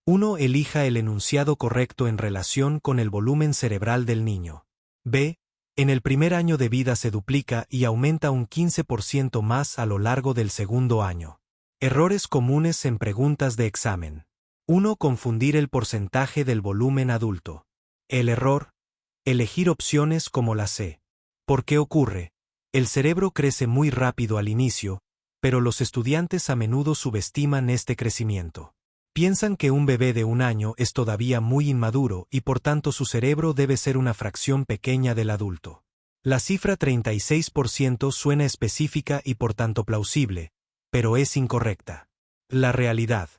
1. Elija el enunciado correcto en relación con el volumen cerebral del niño. B. En el primer año de vida se duplica y aumenta un 15% más a lo largo del segundo año. Errores comunes en preguntas de examen. 1. Confundir el porcentaje del volumen adulto. El error. Elegir opciones como la C. ¿Por qué ocurre? El cerebro crece muy rápido al inicio, pero los estudiantes a menudo subestiman este crecimiento. Piensan que un bebé de 1 año es todavía muy inmaduro y por tanto su cerebro debe ser una fracción pequeña del adulto. La cifra 36% suena específica y por tanto plausible, pero es incorrecta. La realidad.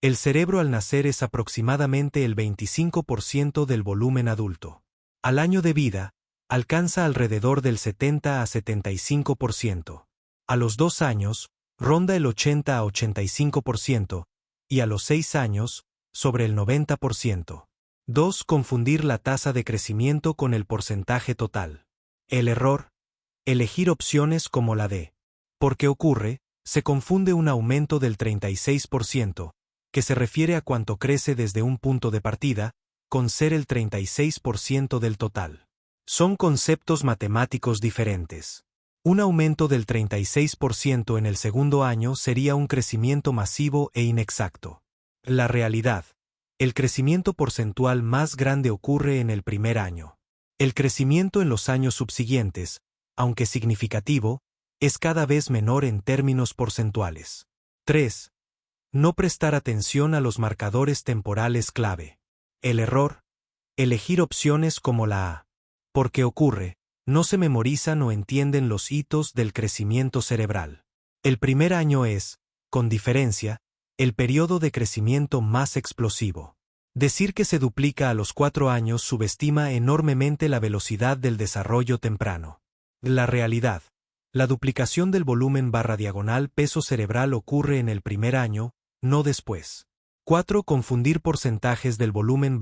El cerebro al nacer es aproximadamente el 25% del volumen adulto. Al año de vida, alcanza alrededor del 70 a 75%. A los 2 años, ronda el 80 a 85%, y a los 6 años, sobre el 90%. 2. Confundir la tasa de crecimiento con el porcentaje total. El error. Elegir opciones como la D. ¿Por qué ocurre? Se confunde un aumento del 36%, que se refiere a cuánto crece desde un punto de partida, con ser el 36% del total. Son conceptos matemáticos diferentes. Un aumento del 36% en el segundo año sería un crecimiento masivo e inexacto. La realidad. El crecimiento porcentual más grande ocurre en el primer año. El crecimiento en los años subsiguientes, aunque significativo, es cada vez menor en términos porcentuales. 3. No prestar atención a los marcadores temporales clave. El error. Elegir opciones como la A. ¿Por qué ocurre? No se memorizan o entienden los hitos del crecimiento cerebral. El primer año es, con diferencia, el periodo de crecimiento más explosivo. Decir que se duplica a los 4 años subestima enormemente la velocidad del desarrollo temprano. La realidad. La duplicación del volumen / peso cerebral ocurre en el primer año, no después. 4. Confundir porcentajes del volumen /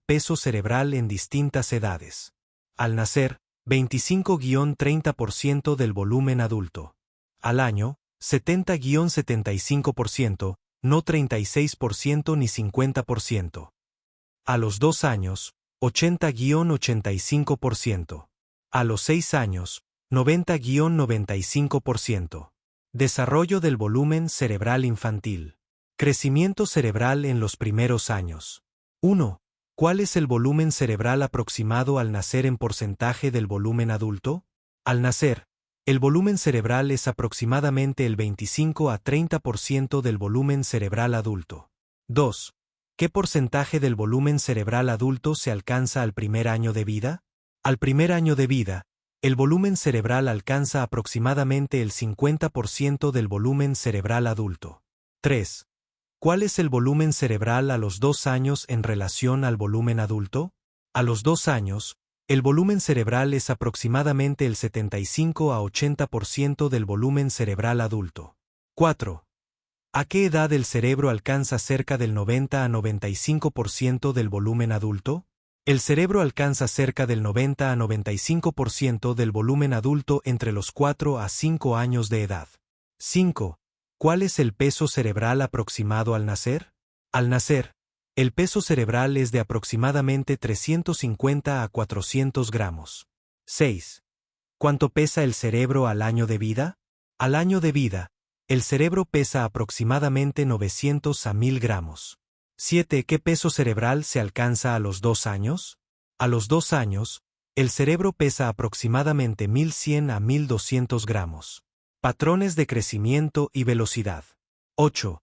peso cerebral en distintas edades. Al nacer, 25-30% del volumen adulto. Al año, 70-75%, no 36% ni 50%. A los 2 años, 80-85%. A los 6 años, 90-95%. Desarrollo del volumen cerebral infantil. Crecimiento cerebral en los primeros años. 1. ¿Cuál es el volumen cerebral aproximado al nacer en porcentaje del volumen adulto? Al nacer, el volumen cerebral es aproximadamente el 25 a 30% del volumen cerebral adulto. 2. ¿Qué porcentaje del volumen cerebral adulto se alcanza al primer año de vida? Al primer año de vida, el volumen cerebral alcanza aproximadamente el 50% del volumen cerebral adulto. 3. ¿Cuál es el volumen cerebral a los 2 años en relación al volumen adulto? A los 2 años, el volumen cerebral es aproximadamente el 75 a 80% del volumen cerebral adulto. 4. ¿A qué edad el cerebro alcanza cerca del 90 a 95% del volumen adulto? El cerebro alcanza cerca del 90 a 95% del volumen adulto entre los 4 a 5 años de edad. 5. ¿Cuál es el peso cerebral aproximado al nacer? Al nacer, el peso cerebral es de aproximadamente 350 a 400 gramos. 6. ¿Cuánto pesa el cerebro al año de vida? Al año de vida, el cerebro pesa aproximadamente 900 a 1000 gramos. 7. ¿Qué peso cerebral se alcanza a los 2 años? A los 2 años, el cerebro pesa aproximadamente 1100 a 1200 gramos. Patrones de crecimiento y velocidad. 8.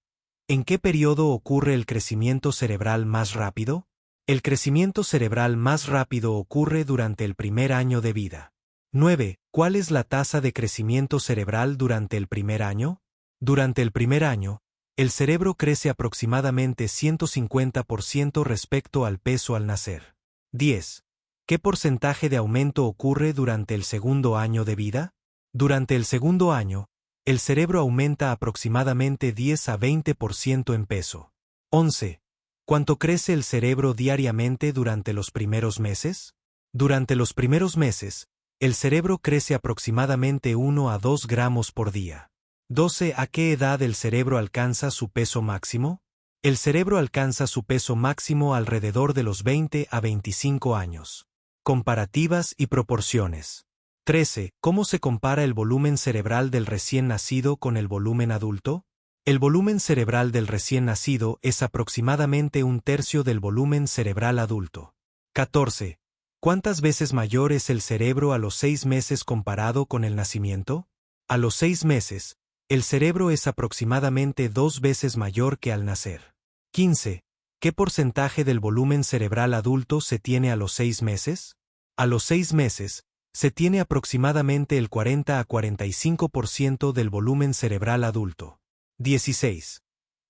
¿En qué periodo ocurre el crecimiento cerebral más rápido? El crecimiento cerebral más rápido ocurre durante el primer año de vida. 9. ¿Cuál es la tasa de crecimiento cerebral durante el primer año? Durante el primer año, el cerebro crece aproximadamente 150% respecto al peso al nacer. 10. ¿Qué porcentaje de aumento ocurre durante el segundo año de vida? Durante el segundo año, el cerebro aumenta aproximadamente 10 a 20% en peso. 11. ¿Cuánto crece el cerebro diariamente durante los primeros meses? Durante los primeros meses, el cerebro crece aproximadamente 1 a 2 gramos por día. 12. ¿A qué edad el cerebro alcanza su peso máximo? El cerebro alcanza su peso máximo alrededor de los 20 a 25 años. Comparativas y proporciones. 13. ¿Cómo se compara el volumen cerebral del recién nacido con el volumen adulto? El volumen cerebral del recién nacido es aproximadamente un tercio del volumen cerebral adulto. 14. ¿Cuántas veces mayor es el cerebro a los 6 meses comparado con el nacimiento? A los 6 meses, el cerebro es aproximadamente 2 veces mayor que al nacer. 15. ¿Qué porcentaje del volumen cerebral adulto se tiene a los 6 meses? A los 6 meses, se tiene aproximadamente el 40 a 45% del volumen cerebral adulto. 16.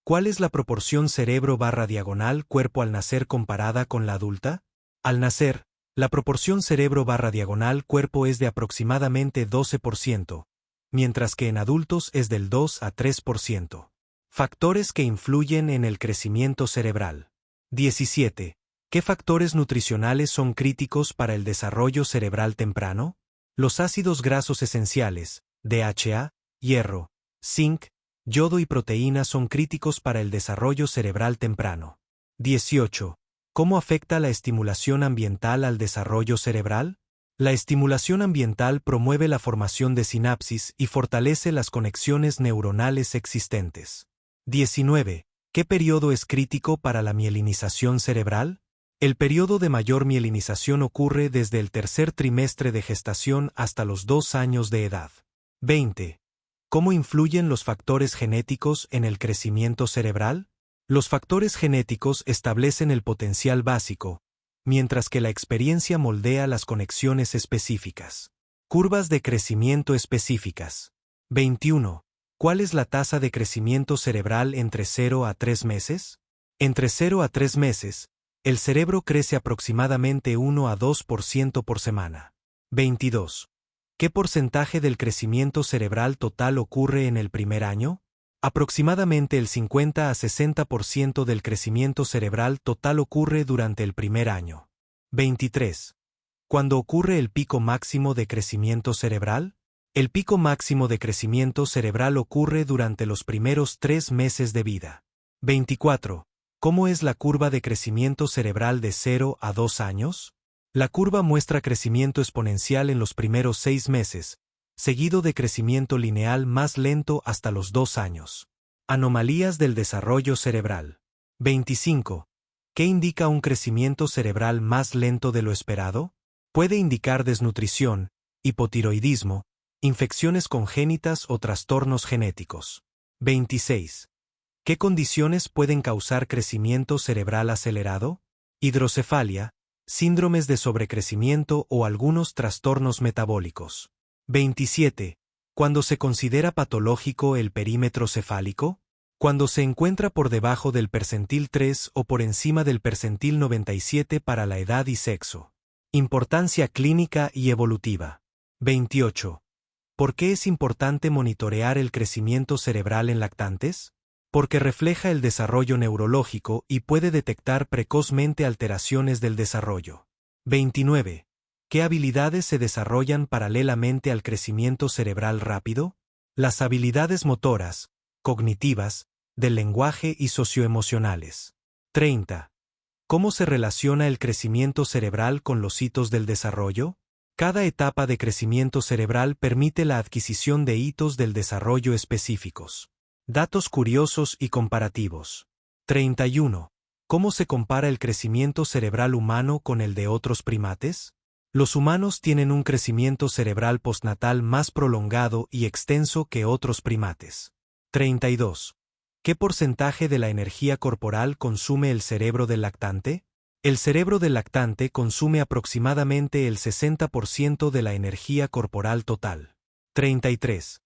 ¿Cuál es la proporción cerebro/diagonal cuerpo al nacer comparada con la adulta? Al nacer, la proporción cerebro/diagonal cuerpo es de aproximadamente 12%, mientras que en adultos es del 2 a 3%. Factores que influyen en el crecimiento cerebral. 17. ¿Qué factores nutricionales son críticos para el desarrollo cerebral temprano? Los ácidos grasos esenciales, DHA, hierro, zinc, yodo y proteínas son críticos para el desarrollo cerebral temprano. 18. ¿Cómo afecta la estimulación ambiental al desarrollo cerebral? La estimulación ambiental promueve la formación de sinapsis y fortalece las conexiones neuronales existentes. 19. ¿Qué periodo es crítico para la mielinización cerebral? El periodo de mayor mielinización ocurre desde el tercer trimestre de gestación hasta los 2 años de edad. 20. ¿Cómo influyen los factores genéticos en el crecimiento cerebral? Los factores genéticos establecen el potencial básico, mientras que la experiencia moldea las conexiones específicas. Curvas de crecimiento específicas. 21. ¿Cuál es la tasa de crecimiento cerebral entre 0 a 3 meses? Entre 0 a 3 meses, el cerebro crece aproximadamente 1 a 2% por semana. 22. ¿Qué porcentaje del crecimiento cerebral total ocurre en el primer año? Aproximadamente el 50 a 60% del crecimiento cerebral total ocurre durante el primer año. 23. ¿Cuándo ocurre el pico máximo de crecimiento cerebral? El pico máximo de crecimiento cerebral ocurre durante los primeros 3 meses de vida. 24. ¿Cómo es la curva de crecimiento cerebral de 0 a 2 años? La curva muestra crecimiento exponencial en los primeros 6 meses, seguido de crecimiento lineal más lento hasta los 2 años. Anomalías del desarrollo cerebral. 25. ¿Qué indica un crecimiento cerebral más lento de lo esperado? Puede indicar desnutrición, hipotiroidismo, infecciones congénitas o trastornos genéticos. 26. ¿Qué condiciones pueden causar crecimiento cerebral acelerado? Hidrocefalia, síndromes de sobrecrecimiento o algunos trastornos metabólicos. 27. ¿Cuándo se considera patológico el perímetro cefálico? Cuando se encuentra por debajo del percentil 3 o por encima del percentil 97 para la edad y sexo. Importancia clínica y evolutiva. 28. ¿Por qué es importante monitorear el crecimiento cerebral en lactantes? Porque refleja el desarrollo neurológico y puede detectar precozmente alteraciones del desarrollo. 29. ¿Qué habilidades se desarrollan paralelamente al crecimiento cerebral rápido? Las habilidades motoras, cognitivas, del lenguaje y socioemocionales. 30. ¿Cómo se relaciona el crecimiento cerebral con los hitos del desarrollo? Cada etapa de crecimiento cerebral permite la adquisición de hitos del desarrollo específicos. Datos curiosos y comparativos. 31. ¿Cómo se compara el crecimiento cerebral humano con el de otros primates? Los humanos tienen un crecimiento cerebral postnatal más prolongado y extenso que otros primates. 32. ¿Qué porcentaje de la energía corporal consume el cerebro del lactante? El cerebro del lactante consume aproximadamente el 60% de la energía corporal total. 33.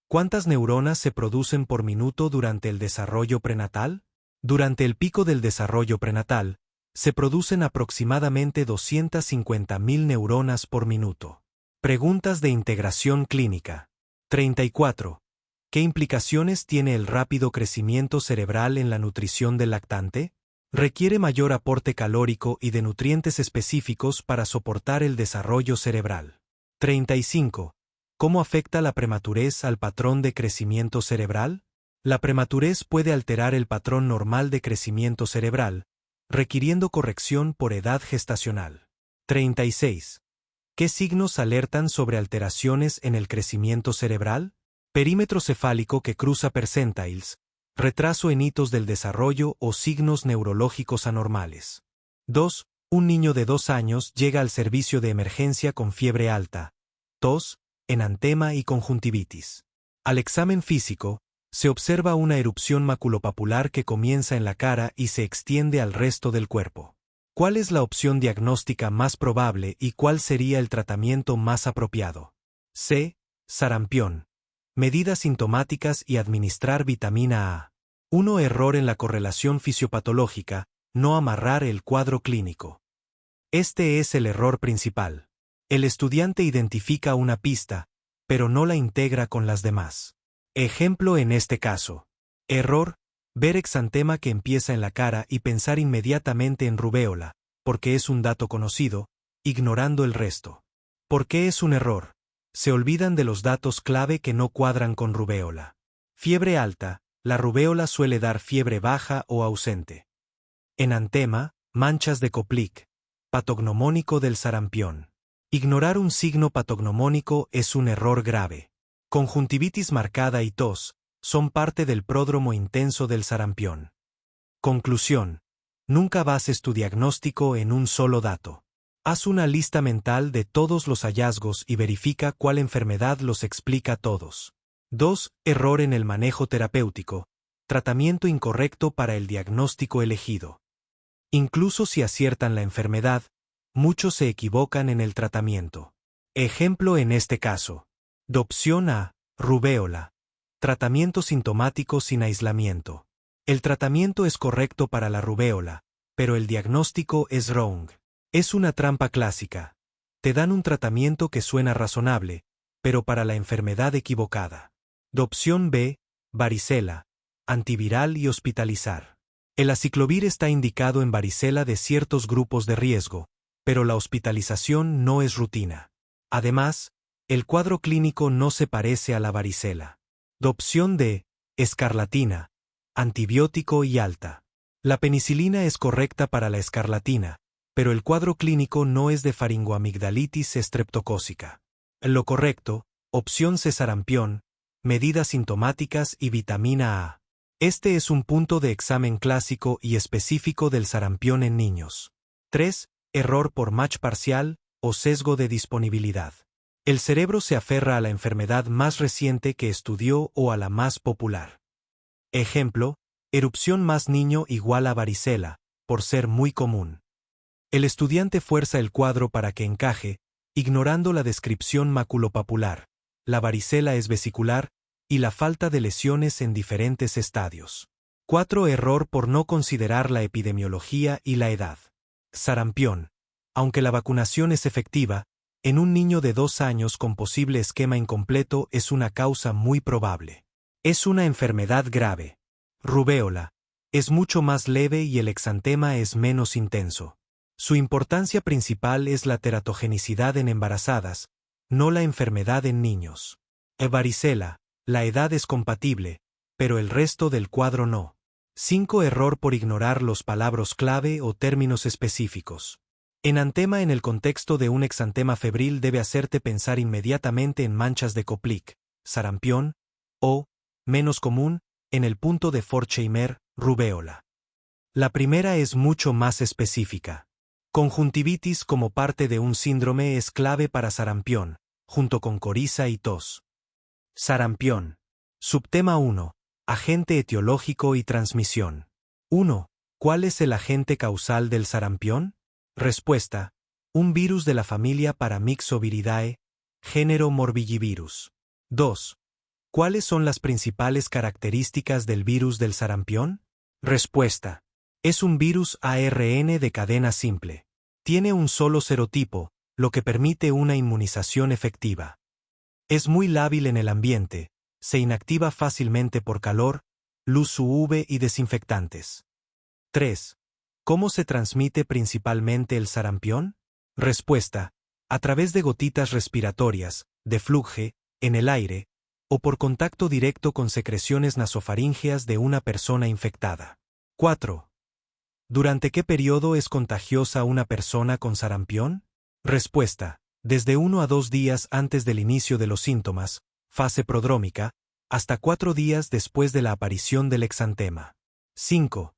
¿Cuántas neuronas se producen por minuto durante el desarrollo prenatal? Durante el pico del desarrollo prenatal, se producen aproximadamente 250.000 neuronas por minuto. Preguntas de integración clínica. 34. ¿Qué implicaciones tiene el rápido crecimiento cerebral en la nutrición del lactante? Requiere mayor aporte calórico y de nutrientes específicos para soportar el desarrollo cerebral. 35. ¿Cómo afecta la prematurez al patrón de crecimiento cerebral? La prematurez puede alterar el patrón normal de crecimiento cerebral, requiriendo corrección por edad gestacional. 36. ¿Qué signos alertan sobre alteraciones en el crecimiento cerebral? Perímetro cefálico que cruza percentiles, retraso en hitos del desarrollo o signos neurológicos anormales. 2. Un niño de 2 años llega al servicio de emergencia con fiebre alta, tos, enantema y conjuntivitis. Al examen físico, se observa una erupción maculopapular que comienza en la cara y se extiende al resto del cuerpo. ¿Cuál es la opción diagnóstica más probable y cuál sería el tratamiento más apropiado? C. Sarampión. Medidas sintomáticas y administrar vitamina A. 1. Error en la correlación fisiopatológica, no amarrar el cuadro clínico. Este es el error principal. El estudiante identifica una pista, pero no la integra con las demás. Ejemplo en este caso. Error: ver exantema que empieza en la cara y pensar inmediatamente en rubéola, porque es un dato conocido, ignorando el resto. ¿Por qué es un error? Se olvidan de los datos clave que no cuadran con rubéola. Fiebre alta: la rubéola suele dar fiebre baja o ausente. Enantema: manchas de Koplik. Patognomónico del sarampión. Ignorar un signo patognomónico es un error grave. Conjuntivitis marcada y tos son parte del pródromo intenso del sarampión. Conclusión: nunca bases tu diagnóstico en un solo dato. Haz una lista mental de todos los hallazgos y verifica cuál enfermedad los explica todos. 2. Error en el manejo terapéutico. Tratamiento incorrecto para el diagnóstico elegido. Incluso si aciertan la enfermedad, muchos se equivocan en el tratamiento. Ejemplo en este caso. Opción A: rubéola. Tratamiento sintomático sin aislamiento. El tratamiento es correcto para la rubéola, pero el diagnóstico es wrong. Es una trampa clásica. Te dan un tratamiento que suena razonable, pero para la enfermedad equivocada. Opción B: varicela. Antiviral y hospitalizar. El aciclovir está indicado en varicela de ciertos grupos de riesgo, pero la hospitalización no es rutina. Además, el cuadro clínico no se parece a la varicela. Opción D: escarlatina. Antibiótico y alta. La penicilina es correcta para la escarlatina, pero el cuadro clínico no es de faringoamigdalitis estreptocócica. Lo correcto: opción C: sarampión, medidas sintomáticas y vitamina A. Este es un punto de examen clásico y específico del sarampión en niños. 3. Error por match parcial o sesgo de disponibilidad. El cerebro se aferra a la enfermedad más reciente que estudió o a la más popular. Ejemplo: erupción más niño igual a varicela, por ser muy común. El estudiante fuerza el cuadro para que encaje, ignorando la descripción maculopapular, la varicela es vesicular, y la falta de lesiones en diferentes estadios. 4. Error por no considerar la epidemiología y la edad. Sarampión. Aunque la vacunación es efectiva, en un niño de 2 años con posible esquema incompleto es una causa muy probable. Es una enfermedad grave. Rubéola. Es mucho más leve y el exantema es menos intenso. Su importancia principal es la teratogenicidad en embarazadas, no la enfermedad en niños. Varicela. La edad es compatible, pero el resto del cuadro no. 5. Error por ignorar los palabras clave o términos específicos. Enantema en el contexto de un exantema febril debe hacerte pensar inmediatamente en manchas de Koplik, sarampión, o, menos común, en el punto de Forchheimer, rubéola. La primera es mucho más específica. Conjuntivitis como parte de un síndrome es clave para sarampión, junto con coriza y tos. Sarampión. Subtema 1. Agente etiológico y transmisión. 1. ¿Cuál es el agente causal del sarampión? Respuesta: un virus de la familia Paramyxoviridae, género Morbillivirus. 2. ¿Cuáles son las principales características del virus del sarampión? Respuesta: es un virus ARN de cadena simple. Tiene un solo serotipo, lo que permite una inmunización efectiva. Es muy lábil en el ambiente, se inactiva fácilmente por calor, luz UV y desinfectantes. 3. ¿Cómo se transmite principalmente el sarampión? Respuesta: a través de gotitas respiratorias, de fluje, en el aire, o por contacto directo con secreciones nasofaríngeas de una persona infectada. 4. ¿Durante qué periodo es contagiosa una persona con sarampión? Respuesta: desde 1 a 2 días antes del inicio de los síntomas, fase prodrómica, hasta 4 días después de la aparición del exantema. 5.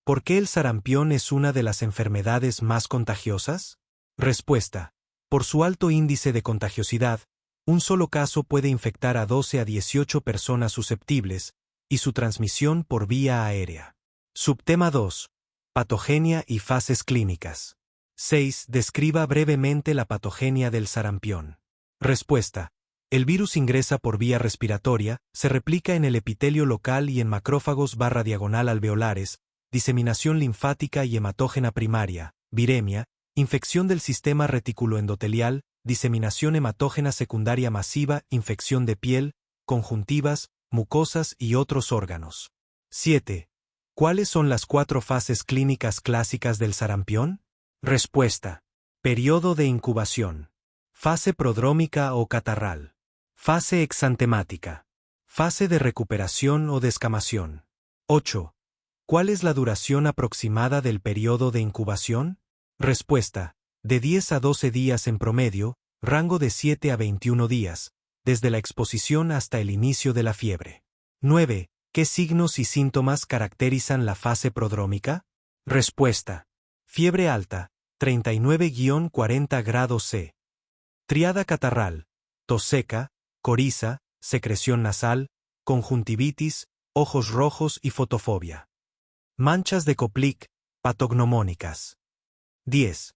¿Por qué el sarampión es una de las enfermedades más contagiosas? Respuesta: por su alto índice de contagiosidad, un solo caso puede infectar a 12 a 18 personas susceptibles, y su transmisión por vía aérea. Subtema 2. Patogenia y fases clínicas. 6. Describa brevemente la patogenia del sarampión. Respuesta: el virus ingresa por vía respiratoria, se replica en el epitelio local y en macrófagos /diagonal alveolares, diseminación linfática y hematógena primaria, viremia, infección del sistema reticuloendotelial, diseminación hematógena secundaria masiva, infección de piel, conjuntivas, mucosas y otros órganos. 7. ¿Cuáles son las 4 fases clínicas clásicas del sarampión? Respuesta: periodo de incubación, fase prodrómica o catarral, fase exantemática, fase de recuperación o descamación. 8. ¿Cuál es la duración aproximada del periodo de incubación? Respuesta: de 10 a 12 días en promedio, rango de 7 a 21 días, desde la exposición hasta el inicio de la fiebre. 9. ¿Qué signos y síntomas caracterizan la fase prodrómica? Respuesta: fiebre alta, 39-40 grados C. Triada catarral, tos seca, coriza, secreción nasal, conjuntivitis, ojos rojos y fotofobia. Manchas de Koplik, patognomónicas. 10.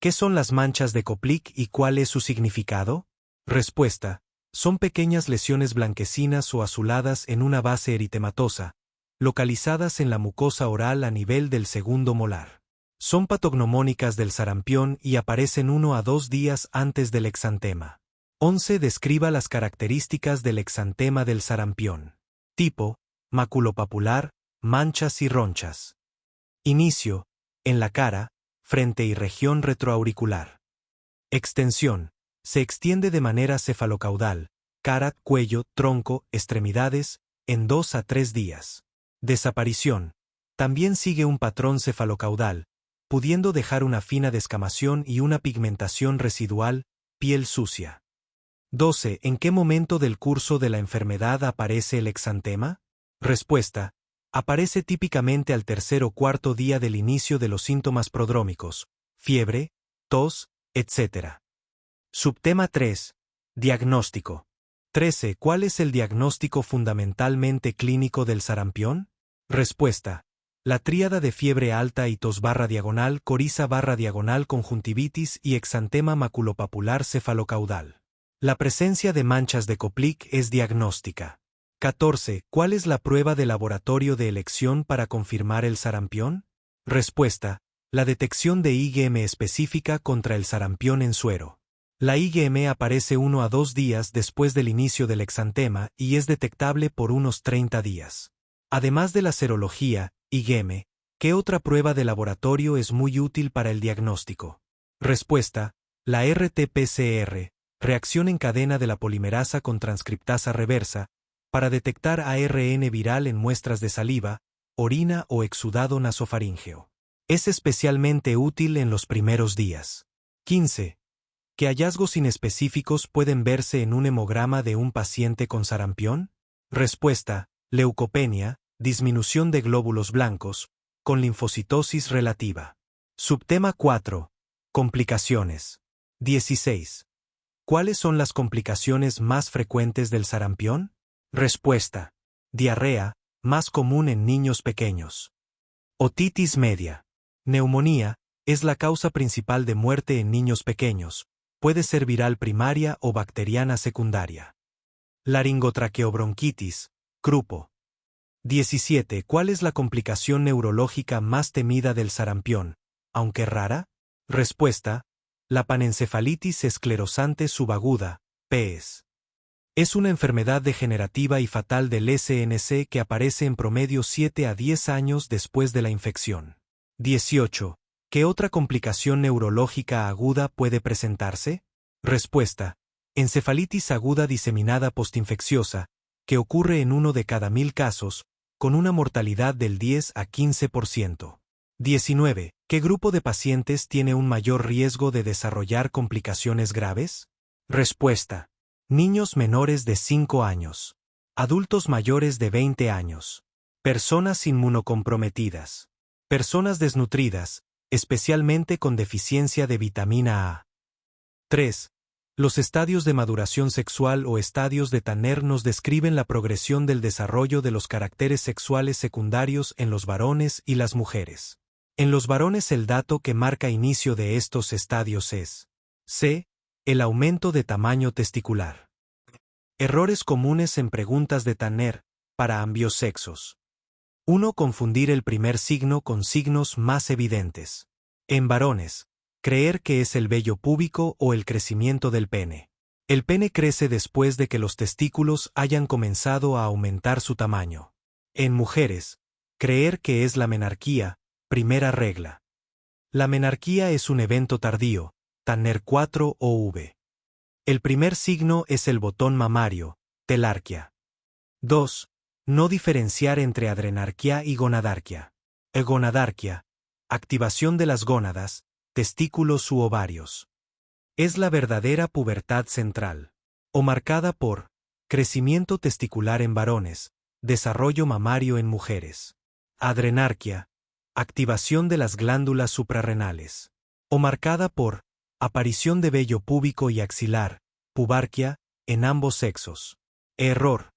¿Qué son las manchas de Koplik y cuál es su significado? Respuesta: son pequeñas lesiones blanquecinas o azuladas en una base eritematosa, localizadas en la mucosa oral a nivel del segundo molar. Son patognomónicas del sarampión y aparecen 1 a 2 días antes del exantema. 11. Describa las características del exantema del sarampión. Tipo: maculopapular, manchas y ronchas. Inicio: en la cara, frente y región retroauricular. Extensión: se extiende de manera cefalocaudal, cara, cuello, tronco, extremidades, en 2 a 3 días. Desaparición: también sigue un patrón cefalocaudal, pudiendo dejar una fina descamación y una pigmentación residual, piel sucia. 12. ¿En qué momento del curso de la enfermedad aparece el exantema? Respuesta: aparece típicamente al tercer o cuarto día del inicio de los síntomas prodrómicos, fiebre, tos, etc. Subtema 3. Diagnóstico. 13. ¿Cuál es el diagnóstico fundamentalmente clínico del sarampión? Respuesta: la tríada de fiebre alta y tos /diagonal, coriza /diagonal, conjuntivitis y exantema maculopapular cefalocaudal. La presencia de manchas de Koplik es diagnóstica. 14. ¿Cuál es la prueba de laboratorio de elección para confirmar el sarampión? Respuesta: la detección de IgM específica contra el sarampión en suero. La IgM aparece 1 a 2 días después del inicio del exantema y es detectable por unos 30 días. Además de la serología, IgM, ¿qué otra prueba de laboratorio es muy útil para el diagnóstico? Respuesta: la RT-PCR, reacción en cadena de la polimerasa con transcriptasa reversa, para detectar ARN viral en muestras de saliva, orina o exudado nasofaríngeo. Es especialmente útil en los primeros días. 15. ¿Qué hallazgos inespecíficos pueden verse en un hemograma de un paciente con sarampión? Respuesta: leucopenia, disminución de glóbulos blancos, con linfocitosis relativa. Subtema 4. Complicaciones. 16. ¿Cuáles son las complicaciones más frecuentes del sarampión? Respuesta: diarrea, más común en niños pequeños. Otitis media. Neumonía, es la causa principal de muerte en niños pequeños, puede ser viral primaria o bacteriana secundaria. Laringotraqueobronquitis, crupo. 17. ¿Cuál es la complicación neurológica más temida del sarampión, aunque rara? Respuesta: la panencefalitis esclerosante subaguda, PES. Es una enfermedad degenerativa y fatal del SNC que aparece en promedio 7 a 10 años después de la infección. 18. ¿Qué otra complicación neurológica aguda puede presentarse? Respuesta: Encefalitis aguda diseminada postinfecciosa, que ocurre en 1 de cada 1000 casos, con una mortalidad del 10 a 15%. 19. ¿Qué grupo de pacientes tiene un mayor riesgo de desarrollar complicaciones graves? Respuesta. Niños menores de 5 años. Adultos mayores de 20 años. Personas inmunocomprometidas. Personas desnutridas, especialmente con deficiencia de vitamina A. 3. Los estadios de maduración sexual o estadios de Tanner nos describen la progresión del desarrollo de los caracteres sexuales secundarios en los varones y las mujeres. En los varones el dato que marca inicio de estos estadios es C. El aumento de tamaño testicular. Errores comunes en preguntas de Tanner, para ambos sexos. 1. Confundir el primer signo con signos más evidentes. En varones, creer que es el vello púbico o el crecimiento del pene. El pene crece después de que los testículos hayan comenzado a aumentar su tamaño. En mujeres, creer que es la menarquía, primera regla. La menarquía es un evento tardío, Tanner 4 o V. El primer signo es el botón mamario, telarquía. 2. No diferenciar entre adrenarquía y gonadarquía. Gonadarquía, activación de las gónadas, testículos u ovarios. Es la verdadera pubertad central, o marcada por crecimiento testicular en varones, desarrollo mamario en mujeres. Adrenarquía, activación de las glándulas suprarrenales, o marcada por aparición de vello púbico y axilar, pubarquia, en ambos sexos. Error.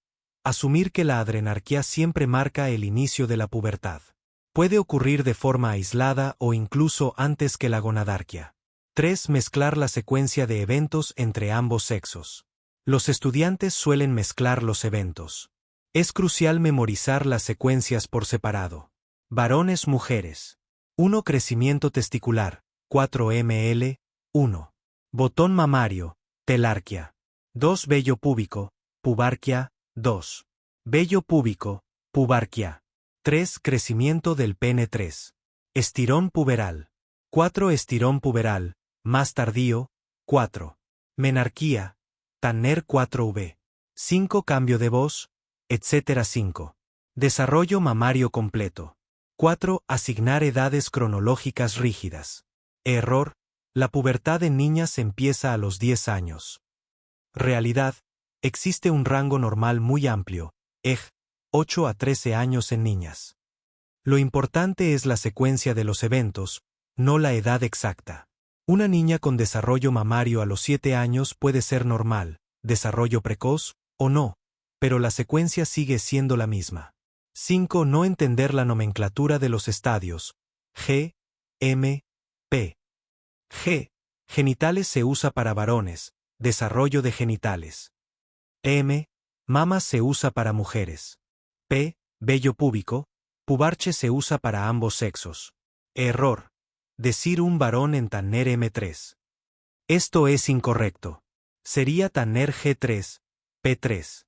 Asumir que la adrenarquía siempre marca el inicio de la pubertad. Puede ocurrir de forma aislada o incluso antes que la gonadarquía. 3. Mezclar la secuencia de eventos entre ambos sexos. Los estudiantes suelen mezclar los eventos. Es crucial memorizar las secuencias por separado. Varones-mujeres. 1. Crecimiento testicular, 4 ml, 1. Botón mamario, telarquía. 2. Vello púbico, pubarquia, 2. Vello púbico, pubarquia. 3. Crecimiento del pene 3. Estirón puberal. 4. Estirón puberal, más tardío, 4. Menarquía, Tanner 4V. 5. Cambio de voz, etc. 5. Desarrollo mamario completo. 4. Asignar edades cronológicas rígidas. Error. La pubertad en niñas empieza a los 10 años. Realidad. Existe un rango normal muy amplio, 8 a 13 años en niñas. Lo importante es la secuencia de los eventos, no la edad exacta. Una niña con desarrollo mamario a los 7 años puede ser normal, desarrollo precoz, o no, pero la secuencia sigue siendo la misma. 5. No entender la nomenclatura de los estadios. G, M, P. G. Genitales se usa para varones, desarrollo de genitales. M. Mamas se usa para mujeres. P. Vello púbico, pubarche se usa para ambos sexos. Error. Decir un varón en Tanner M3. Esto es incorrecto. Sería Tanner G3, P3.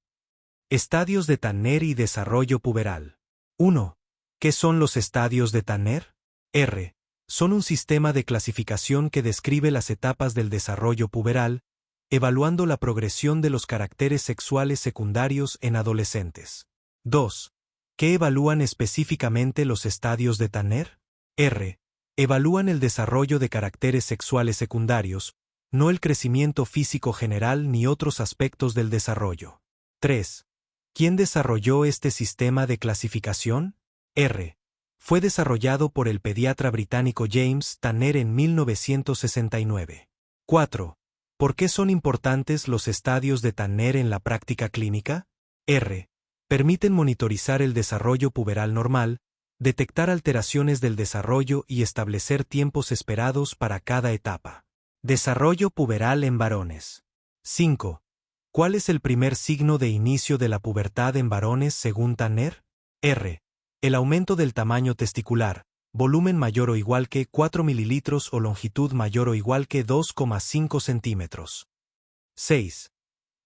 Estadios de Tanner y desarrollo puberal. 1. ¿Qué son los estadios de Tanner? R. Son un sistema de clasificación que describe las etapas del desarrollo puberal, evaluando la progresión de los caracteres sexuales secundarios en adolescentes. 2. ¿Qué evalúan específicamente los estadios de Tanner? R. Evalúan el desarrollo de caracteres sexuales secundarios, no el crecimiento físico general ni otros aspectos del desarrollo. 3. ¿Quién desarrolló este sistema de clasificación? R. Fue desarrollado por el pediatra británico James Tanner en 1969. 4. ¿Por qué son importantes los estadios de Tanner en la práctica clínica? R. Permiten monitorizar el desarrollo puberal normal, detectar alteraciones del desarrollo y establecer tiempos esperados para cada etapa. Desarrollo puberal en varones. 5. ¿Cuál es el primer signo de inicio de la pubertad en varones según Tanner? R. El aumento del tamaño testicular, volumen mayor o igual que 4 mililitros o longitud mayor o igual que 2,5 centímetros. 6.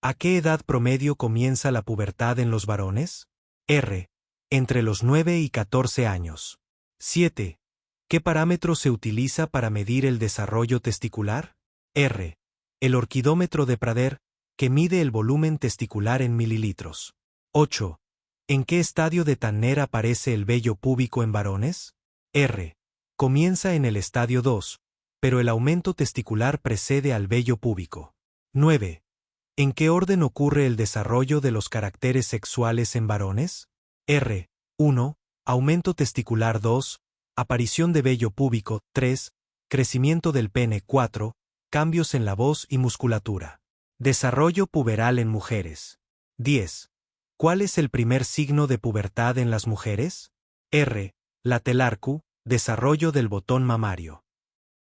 ¿A qué edad promedio comienza la pubertad en los varones? R. Entre los 9 y 14 años. 7. ¿Qué parámetro se utiliza para medir el desarrollo testicular? R. El orquidómetro de Prader, que mide el volumen testicular en mililitros. 8. ¿En qué estadio de Tanner aparece el vello púbico en varones? R. Comienza en el estadio 2, pero el aumento testicular precede al vello púbico. 9. ¿En qué orden ocurre el desarrollo de los caracteres sexuales en varones? R. 1. Aumento testicular 2, aparición de vello púbico 3, crecimiento del pene 4, cambios en la voz y musculatura. Desarrollo puberal en mujeres. 10. ¿Cuál es el primer signo de pubertad en las mujeres? R. La telarcu, desarrollo del botón mamario.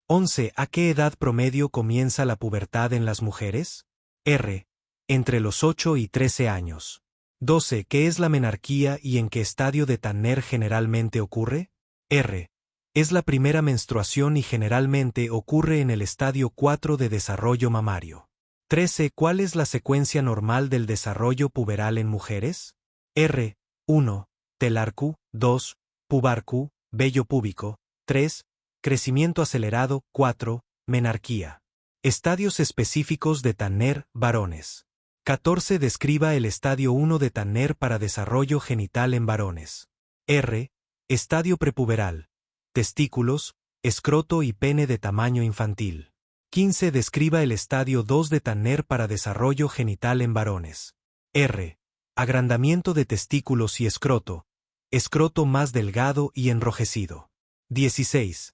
11. ¿A qué edad promedio comienza la pubertad en las mujeres? R. Entre los 8 y 13 años. 12. ¿Qué es la menarquía y en qué estadio de Tanner generalmente ocurre? R. Es la primera menstruación y generalmente ocurre en el estadio 4 de desarrollo mamario. 13. ¿Cuál es la secuencia normal del desarrollo puberal en mujeres? R. 1. Telarcu, 2. Pubarcu, vello púbico, 3. Crecimiento acelerado, 4. Menarquía. Estadios específicos de Tanner, varones. 14. Describa el estadio 1 de Tanner para desarrollo genital en varones. R. Estadio prepuberal. Testículos, escroto y pene de tamaño infantil. 15. Describa el estadio 2 de Tanner para desarrollo genital en varones. R. Agrandamiento de testículos y escroto más delgado y enrojecido. 16.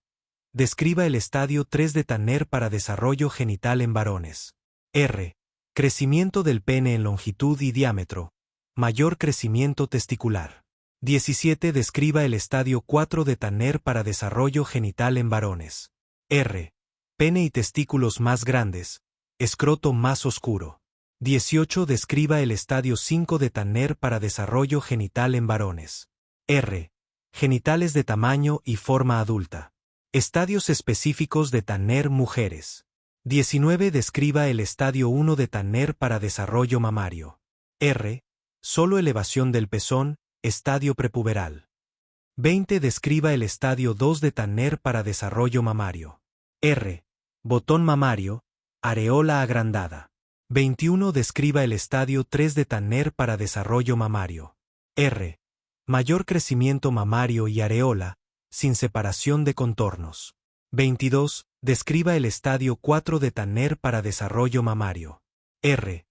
Describa el estadio 3 de Tanner para desarrollo genital en varones. R. Crecimiento del pene en longitud y diámetro, mayor crecimiento testicular. 17. Describa el estadio 4 de Tanner para desarrollo genital en varones. R. Pene y testículos más grandes, escroto más oscuro. 18. Describa el estadio 5 de Tanner para desarrollo genital en varones. R. Genitales de tamaño y forma adulta. Estadios específicos de Tanner mujeres. 19. Describa el estadio 1 de Tanner para desarrollo mamario. R. Solo elevación del pezón, estadio prepuberal. 20. Describa el estadio 2 de Tanner para desarrollo mamario. R. Botón mamario, areola agrandada. 21. Describa el estadio 3 de Tanner para desarrollo mamario. R. Mayor crecimiento mamario y areola, sin separación de contornos. 22. Describa el estadio 4 de Tanner para desarrollo mamario. R.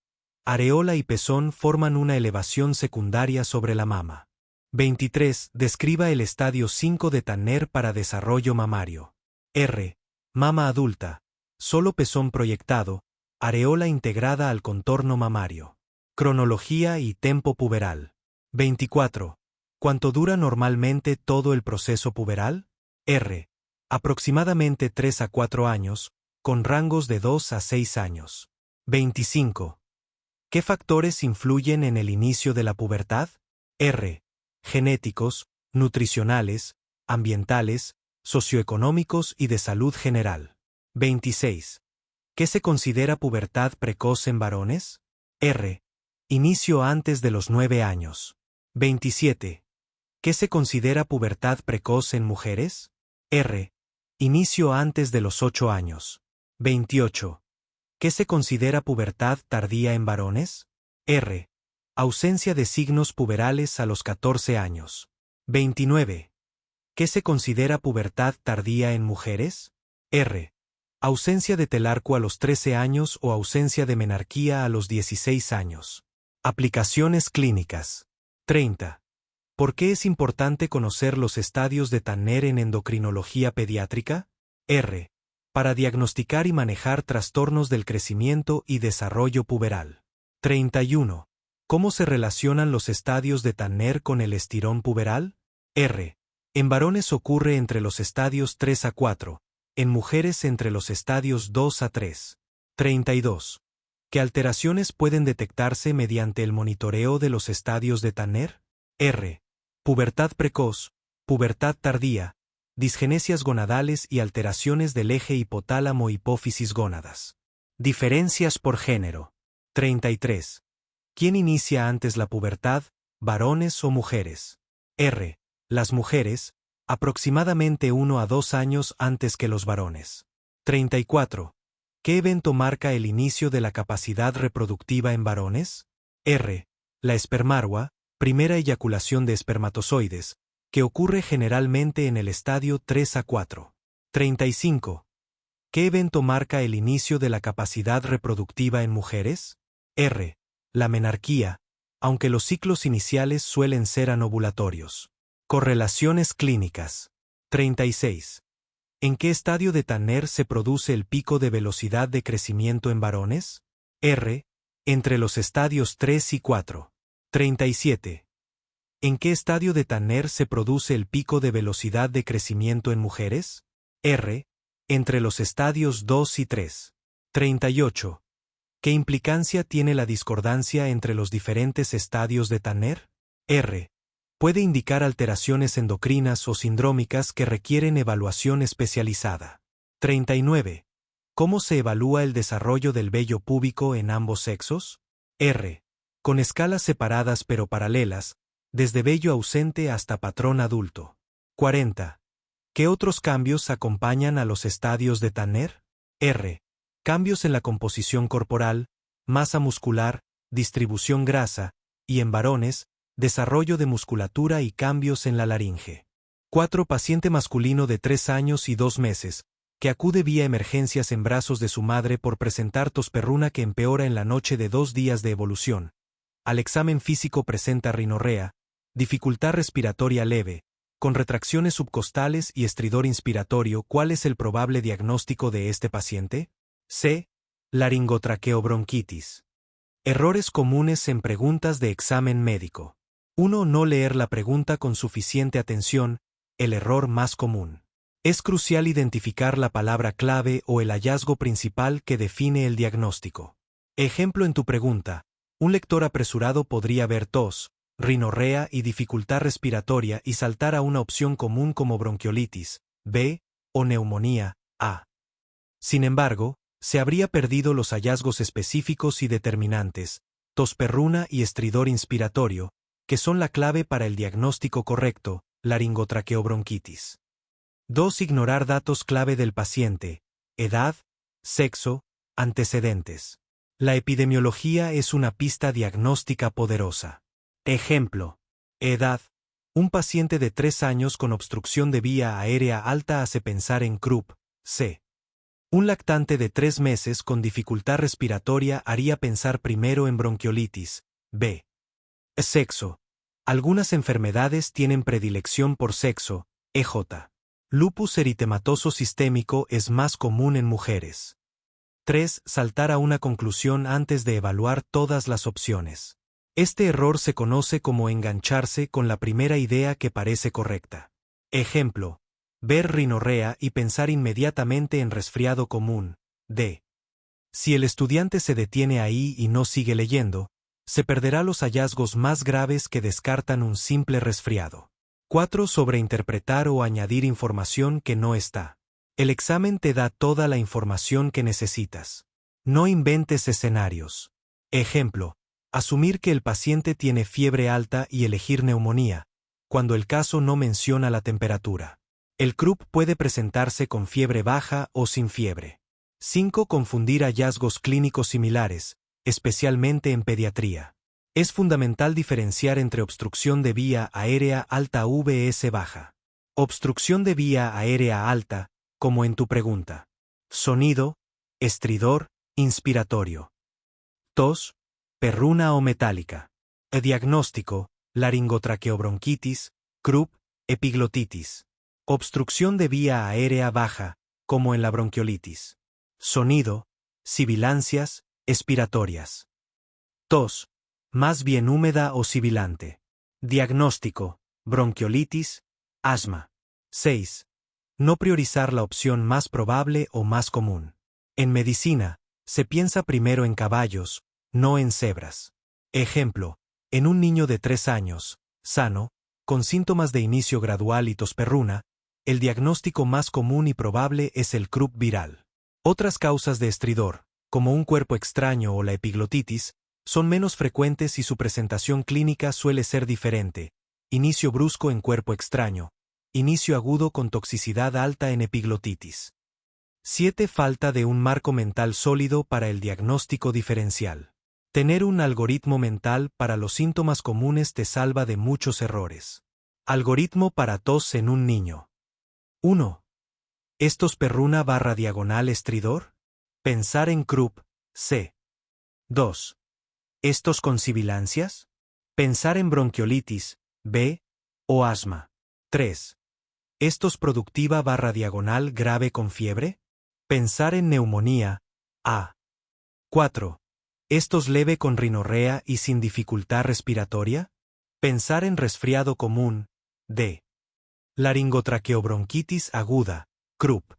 Areola y pezón forman una elevación secundaria sobre la mama. 23. Describa el estadio 5 de Tanner para desarrollo mamario. R. Mama adulta, solo pezón proyectado, areola integrada al contorno mamario. Cronología y tempo puberal. 24. ¿Cuánto dura normalmente todo el proceso puberal? R. Aproximadamente 3 a 4 años, con rangos de 2 a 6 años. 25. ¿Qué factores influyen en el inicio de la pubertad? R. Genéticos, nutricionales, ambientales, socioeconómicos y de salud general. 26. ¿Qué se considera pubertad precoz en varones? R. Inicio antes de los 9 años. 27. ¿Qué se considera pubertad precoz en mujeres? R. Inicio antes de los 8 años. 28. ¿Qué se considera pubertad tardía en varones? R. Ausencia de signos puberales a los 14 años. 29. ¿Qué se considera pubertad tardía en mujeres? R. Ausencia de telarco a los 13 años o ausencia de menarquía a los 16 años. Aplicaciones clínicas. 30. ¿Por qué es importante conocer los estadios de Tanner en endocrinología pediátrica? R. Para diagnosticar y manejar trastornos del crecimiento y desarrollo puberal. 31. ¿Cómo se relacionan los estadios de Tanner con el estirón puberal? R. En varones ocurre entre los estadios 3 a 4, en mujeres entre los estadios 2 a 3. 32. ¿Qué alteraciones pueden detectarse mediante el monitoreo de los estadios de Tanner? R. Pubertad precoz, pubertad tardía, disgenesias gonadales y alteraciones del eje hipotálamo-hipófisis gónadas. Diferencias por género. 33. ¿Quién inicia antes la pubertad, varones o mujeres? R. Las mujeres, aproximadamente 1 a 2 años antes que los varones. 34. ¿Qué evento marca el inicio de la capacidad reproductiva en varones? R. La espermarua, primera eyaculación de espermatozoides, que ocurre generalmente en el estadio 3 a 4. 35. ¿Qué evento marca el inicio de la capacidad reproductiva en mujeres? R. La menarquía, aunque los ciclos iniciales suelen ser anovulatorios. Correlaciones clínicas. 36. ¿En qué estadio de Tanner se produce el pico de velocidad de crecimiento en varones? R. Entre los estadios 3 y 4. 37. ¿En qué estadio de Tanner se produce el pico de velocidad de crecimiento en mujeres? R. Entre los estadios 2 y 3. 38. ¿Qué implicancia tiene la discordancia entre los diferentes estadios de Tanner? R. Puede indicar alteraciones endocrinas o sindrómicas que requieren evaluación especializada. 39. ¿Cómo se evalúa el desarrollo del vello púbico en ambos sexos? R. Con escalas separadas pero paralelas, desde vello ausente hasta patrón adulto. 40. ¿Qué otros cambios acompañan a los estadios de Tanner? R. Cambios en la composición corporal, masa muscular, distribución grasa, y en varones, desarrollo de musculatura y cambios en la laringe. 4. Paciente masculino de 3 años y 2 meses, que acude vía emergencias en brazos de su madre por presentar tos perruna que empeora en la noche de 2 días de evolución. Al examen físico presenta rinorrea, dificultad respiratoria leve, con retracciones subcostales y estridor inspiratorio. ¿Cuál es el probable diagnóstico de este paciente? C. Laringotraqueobronquitis. Errores comunes en preguntas de examen médico. 1. No leer la pregunta con suficiente atención, el error más común. Es crucial identificar la palabra clave o el hallazgo principal que define el diagnóstico. Ejemplo en tu pregunta. Un lector apresurado podría ver tos, rinorrea y dificultad respiratoria y saltar a una opción común como bronquiolitis, B, o neumonía, A. Sin embargo, se habría perdido los hallazgos específicos y determinantes, tos perruna y estridor inspiratorio, que son la clave para el diagnóstico correcto, laringotraqueobronquitis. 2. Ignorar datos clave del paciente, edad, sexo, antecedentes. La epidemiología es una pista diagnóstica poderosa. Ejemplo. Edad. Un paciente de 3 años con obstrucción de vía aérea alta hace pensar en croup, C. Un lactante de 3 meses con dificultad respiratoria haría pensar primero en bronquiolitis, B. Sexo. Algunas enfermedades tienen predilección por sexo, EJ. Lupus eritematoso sistémico es más común en mujeres. 3. Saltar a una conclusión antes de evaluar todas las opciones. Este error se conoce como engancharse con la primera idea que parece correcta. Ejemplo. Ver rinorrea y pensar inmediatamente en resfriado común, D. Si el estudiante se detiene ahí y no sigue leyendo, se perderá los hallazgos más graves que descartan un simple resfriado. 4. Sobreinterpretar o añadir información que no está. El examen te da toda la información que necesitas. No inventes escenarios. Ejemplo. Asumir que el paciente tiene fiebre alta y elegir neumonía, cuando el caso no menciona la temperatura. El croup puede presentarse con fiebre baja o sin fiebre. 5. Confundir hallazgos clínicos similares, especialmente en pediatría. Es fundamental diferenciar entre obstrucción de vía aérea alta vs baja. Obstrucción de vía aérea alta, como en tu pregunta. Sonido, estridor, inspiratorio. Tos, perruna o metálica. Diagnóstico, laringotraqueobronquitis, croup, epiglotitis. Obstrucción de vía aérea baja, como en la bronquiolitis. Sonido, sibilancias, expiratorias. Tos, más bien húmeda o sibilante. Diagnóstico, bronquiolitis, asma. 6. No priorizar la opción más probable o más común. En medicina, se piensa primero en caballos, no en cebras. Ejemplo, en un niño de 3 años, sano, con síntomas de inicio gradual y tos perruna, el diagnóstico más común y probable es el croup viral. Otras causas de estridor, como un cuerpo extraño o la epiglotitis, son menos frecuentes y su presentación clínica suele ser diferente. Inicio brusco en cuerpo extraño. Inicio agudo con toxicidad alta en epiglotitis. 7. Falta de un marco mental sólido para el diagnóstico diferencial. Tener un algoritmo mental para los síntomas comunes te salva de muchos errores. Algoritmo para tos en un niño. 1. ¿Estos perruna /diagonal estridor? Pensar en Krupp, C. 2. ¿Estos con sibilancias? Pensar en bronquiolitis, B. O asma. 3. ¿Estos productiva /diagonal grave con fiebre? Pensar en neumonía, A. 4. ¿Estos leve con rinorrea y sin dificultad respiratoria? Pensar en resfriado común, D. Laringotraqueobronquitis aguda, Krupp.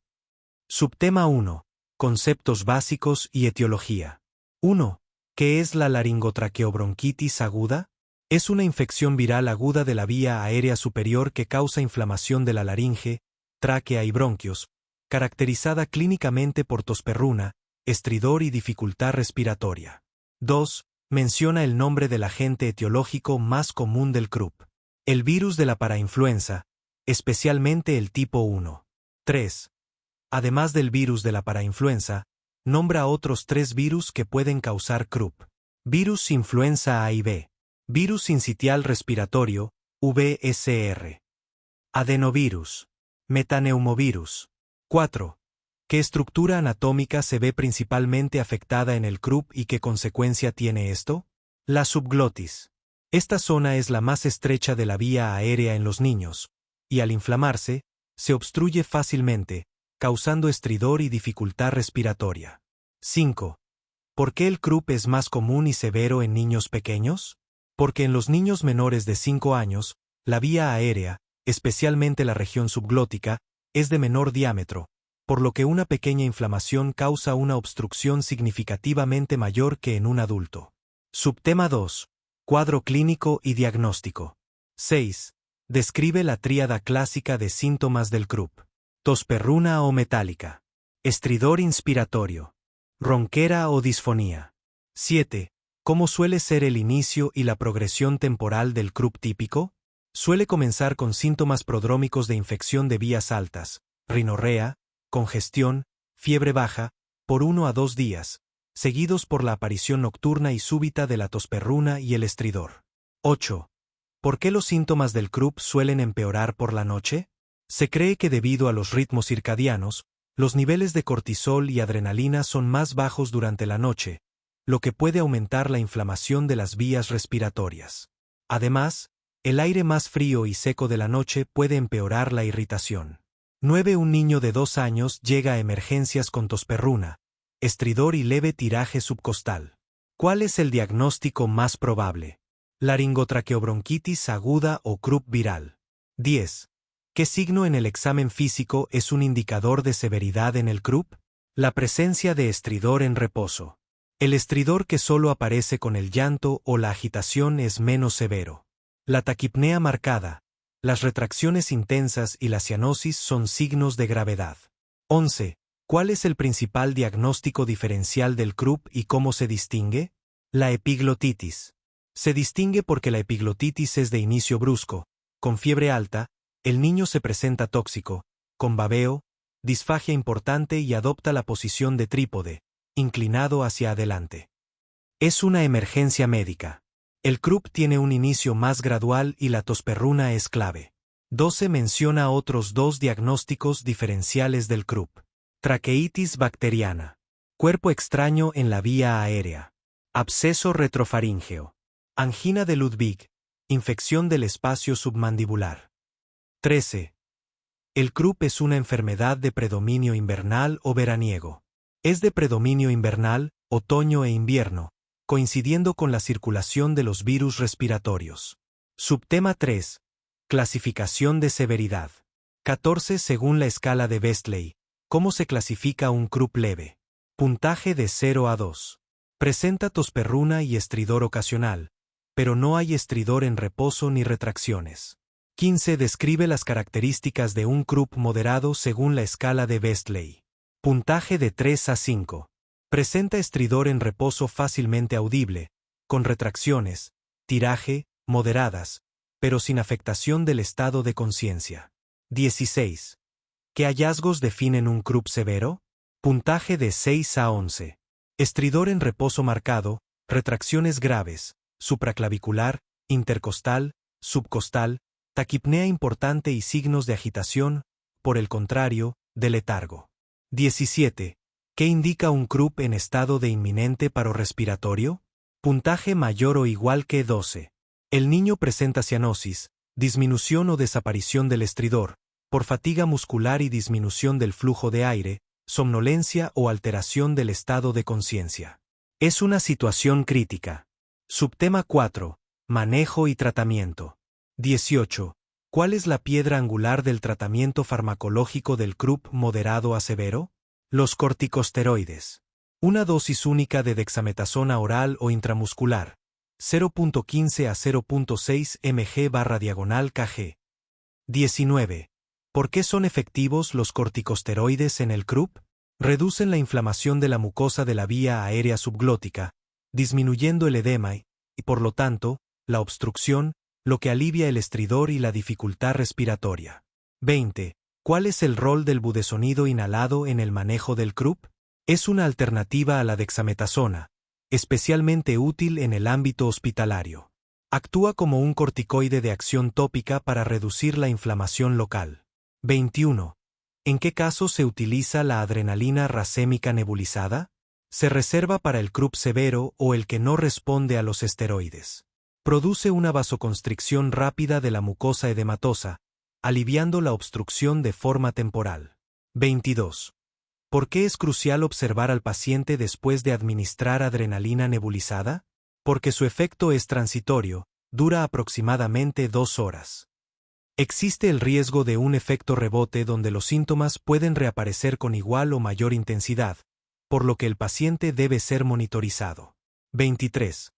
Subtema 1. Conceptos básicos y etiología. 1. ¿Qué es la laringotraqueobronquitis aguda? Es una infección viral aguda de la vía aérea superior que causa inflamación de la laringe, tráquea y bronquios, caracterizada clínicamente por tosperruna, estridor y dificultad respiratoria. 2. Menciona el nombre del agente etiológico más común del Krupp. El virus de la parainfluenza, especialmente el tipo 1. 3. Además del virus de la parainfluenza, nombra otros 3 virus que pueden causar Krupp. Virus influenza A y B. Virus sincitial respiratorio, VSR. Adenovirus. Metaneumovirus. 4. ¿Qué estructura anatómica se ve principalmente afectada en el Krupp y qué consecuencia tiene esto? La subglotis. Esta zona es la más estrecha de la vía aérea en los niños, y al inflamarse, se obstruye fácilmente, causando estridor y dificultad respiratoria. 5. ¿Por qué el Krupp es más común y severo en niños pequeños? Porque en los niños menores de 5 años, la vía aérea, especialmente la región subglótica, es de menor diámetro, por lo que una pequeña inflamación causa una obstrucción significativamente mayor que en un adulto. Subtema 2. Cuadro clínico y diagnóstico. 6. Describe la tríada clásica de síntomas del Krupp. Tosperruna o metálica. Estridor inspiratorio. Ronquera o disfonía. 7. ¿Cómo suele ser el inicio y la progresión temporal del Krupp típico? Suele comenzar con síntomas prodrómicos de infección de vías altas, rinorrea, congestión, fiebre baja, por 1 a 2 días, seguidos por la aparición nocturna y súbita de la tosperruna y el estridor. 8. ¿Por qué los síntomas del Krupp suelen empeorar por la noche? Se cree que debido a los ritmos circadianos, los niveles de cortisol y adrenalina son más bajos durante la noche, lo que puede aumentar la inflamación de las vías respiratorias. Además, el aire más frío y seco de la noche puede empeorar la irritación. 9. Un niño de 2 años llega a emergencias con tosperruna, estridor y leve tiraje subcostal. ¿Cuál es el diagnóstico más probable? Laringotraqueobronquitis aguda o Krupp viral. 10. ¿Qué signo en el examen físico es un indicador de severidad en el Krupp? La presencia de estridor en reposo. El estridor que solo aparece con el llanto o la agitación es menos severo. La taquipnea marcada, las retracciones intensas y la cianosis son signos de gravedad. 11. ¿Cuál es el principal diagnóstico diferencial del Krupp y cómo se distingue? La epiglotitis. Se distingue porque la epiglotitis es de inicio brusco, con fiebre alta, el niño se presenta tóxico, con babeo, disfagia importante y adopta la posición de trípode, inclinado hacia adelante. Es una emergencia médica. El Krupp tiene un inicio más gradual y la tosperruna es clave. 12. Menciona otros 2 diagnósticos diferenciales del Krupp. Traqueitis bacteriana. Cuerpo extraño en la vía aérea. Absceso retrofaríngeo. Angina de Ludwig. Infección del espacio submandibular. 13. El Krupp es una enfermedad de predominio invernal o veraniego. Es de predominio invernal, otoño e invierno, coincidiendo con la circulación de los virus respiratorios. Subtema 3. Clasificación de severidad. 14. Según la escala de Vestley, ¿cómo se clasifica un Krupp leve? Puntaje de 0 a 2. Presenta tosperruna y estridor ocasional, pero no hay estridor en reposo ni retracciones. 15. Describe las características de un Krupp moderado según la escala de Vestley. Puntaje de 3 a 5. Presenta estridor en reposo fácilmente audible, con retracciones, tiraje, moderadas, pero sin afectación del estado de conciencia. 16. ¿Qué hallazgos definen un Krupp severo? Puntaje de 6 a 11. Estridor en reposo marcado, retracciones graves, supraclavicular, intercostal, subcostal, taquipnea importante y signos de agitación, por el contrario, de letargo. 17. ¿Qué indica un CRUP en estado de inminente paro respiratorio? Puntaje mayor o igual que 12. El niño presenta cianosis, disminución o desaparición del estridor, por fatiga muscular y disminución del flujo de aire, somnolencia o alteración del estado de conciencia. Es una situación crítica. Subtema 4. Manejo y tratamiento. 18. ¿Cuál es la piedra angular del tratamiento farmacológico del CRUP moderado a severo? Los corticosteroides. Una dosis única de dexametasona oral o intramuscular. 0.15 a 0.6 mg/kg. 19. ¿Por qué son efectivos los corticosteroides en el CRUP? Reducen la inflamación de la mucosa de la vía aérea subglótica, disminuyendo el edema y, por lo tanto, la obstrucción, lo que alivia el estridor y la dificultad respiratoria. 20. ¿Cuál es el rol del budesonido inhalado en el manejo del CRUP? Es una alternativa a la dexametasona, especialmente útil en el ámbito hospitalario. Actúa como un corticoide de acción tópica para reducir la inflamación local. 21. ¿En qué caso se utiliza la adrenalina racémica nebulizada? Se reserva para el CRUP severo o el que no responde a los esteroides. Produce una vasoconstricción rápida de la mucosa edematosa, aliviando la obstrucción de forma temporal. 22. ¿Por qué es crucial observar al paciente después de administrar adrenalina nebulizada? Porque su efecto es transitorio, dura aproximadamente 2 horas. Existe el riesgo de un efecto rebote donde los síntomas pueden reaparecer con igual o mayor intensidad, por lo que el paciente debe ser monitorizado. 23.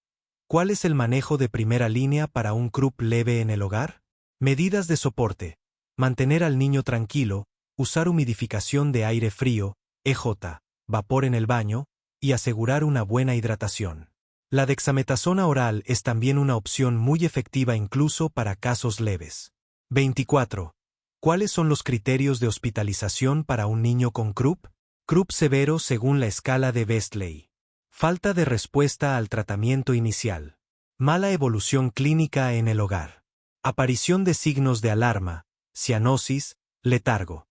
¿Cuál es el manejo de primera línea para un CRUP leve en el hogar? Medidas de soporte. Mantener al niño tranquilo, usar humidificación de aire frío, EJ, vapor en el baño, y asegurar una buena hidratación. La dexametasona oral es también una opción muy efectiva incluso para casos leves. 24. ¿Cuáles son los criterios de hospitalización para un niño con CRUP? CRUP severo según la escala de Vestley. Falta de respuesta al tratamiento inicial. Mala evolución clínica en el hogar. Aparición de signos de alarma, cianosis, letargo.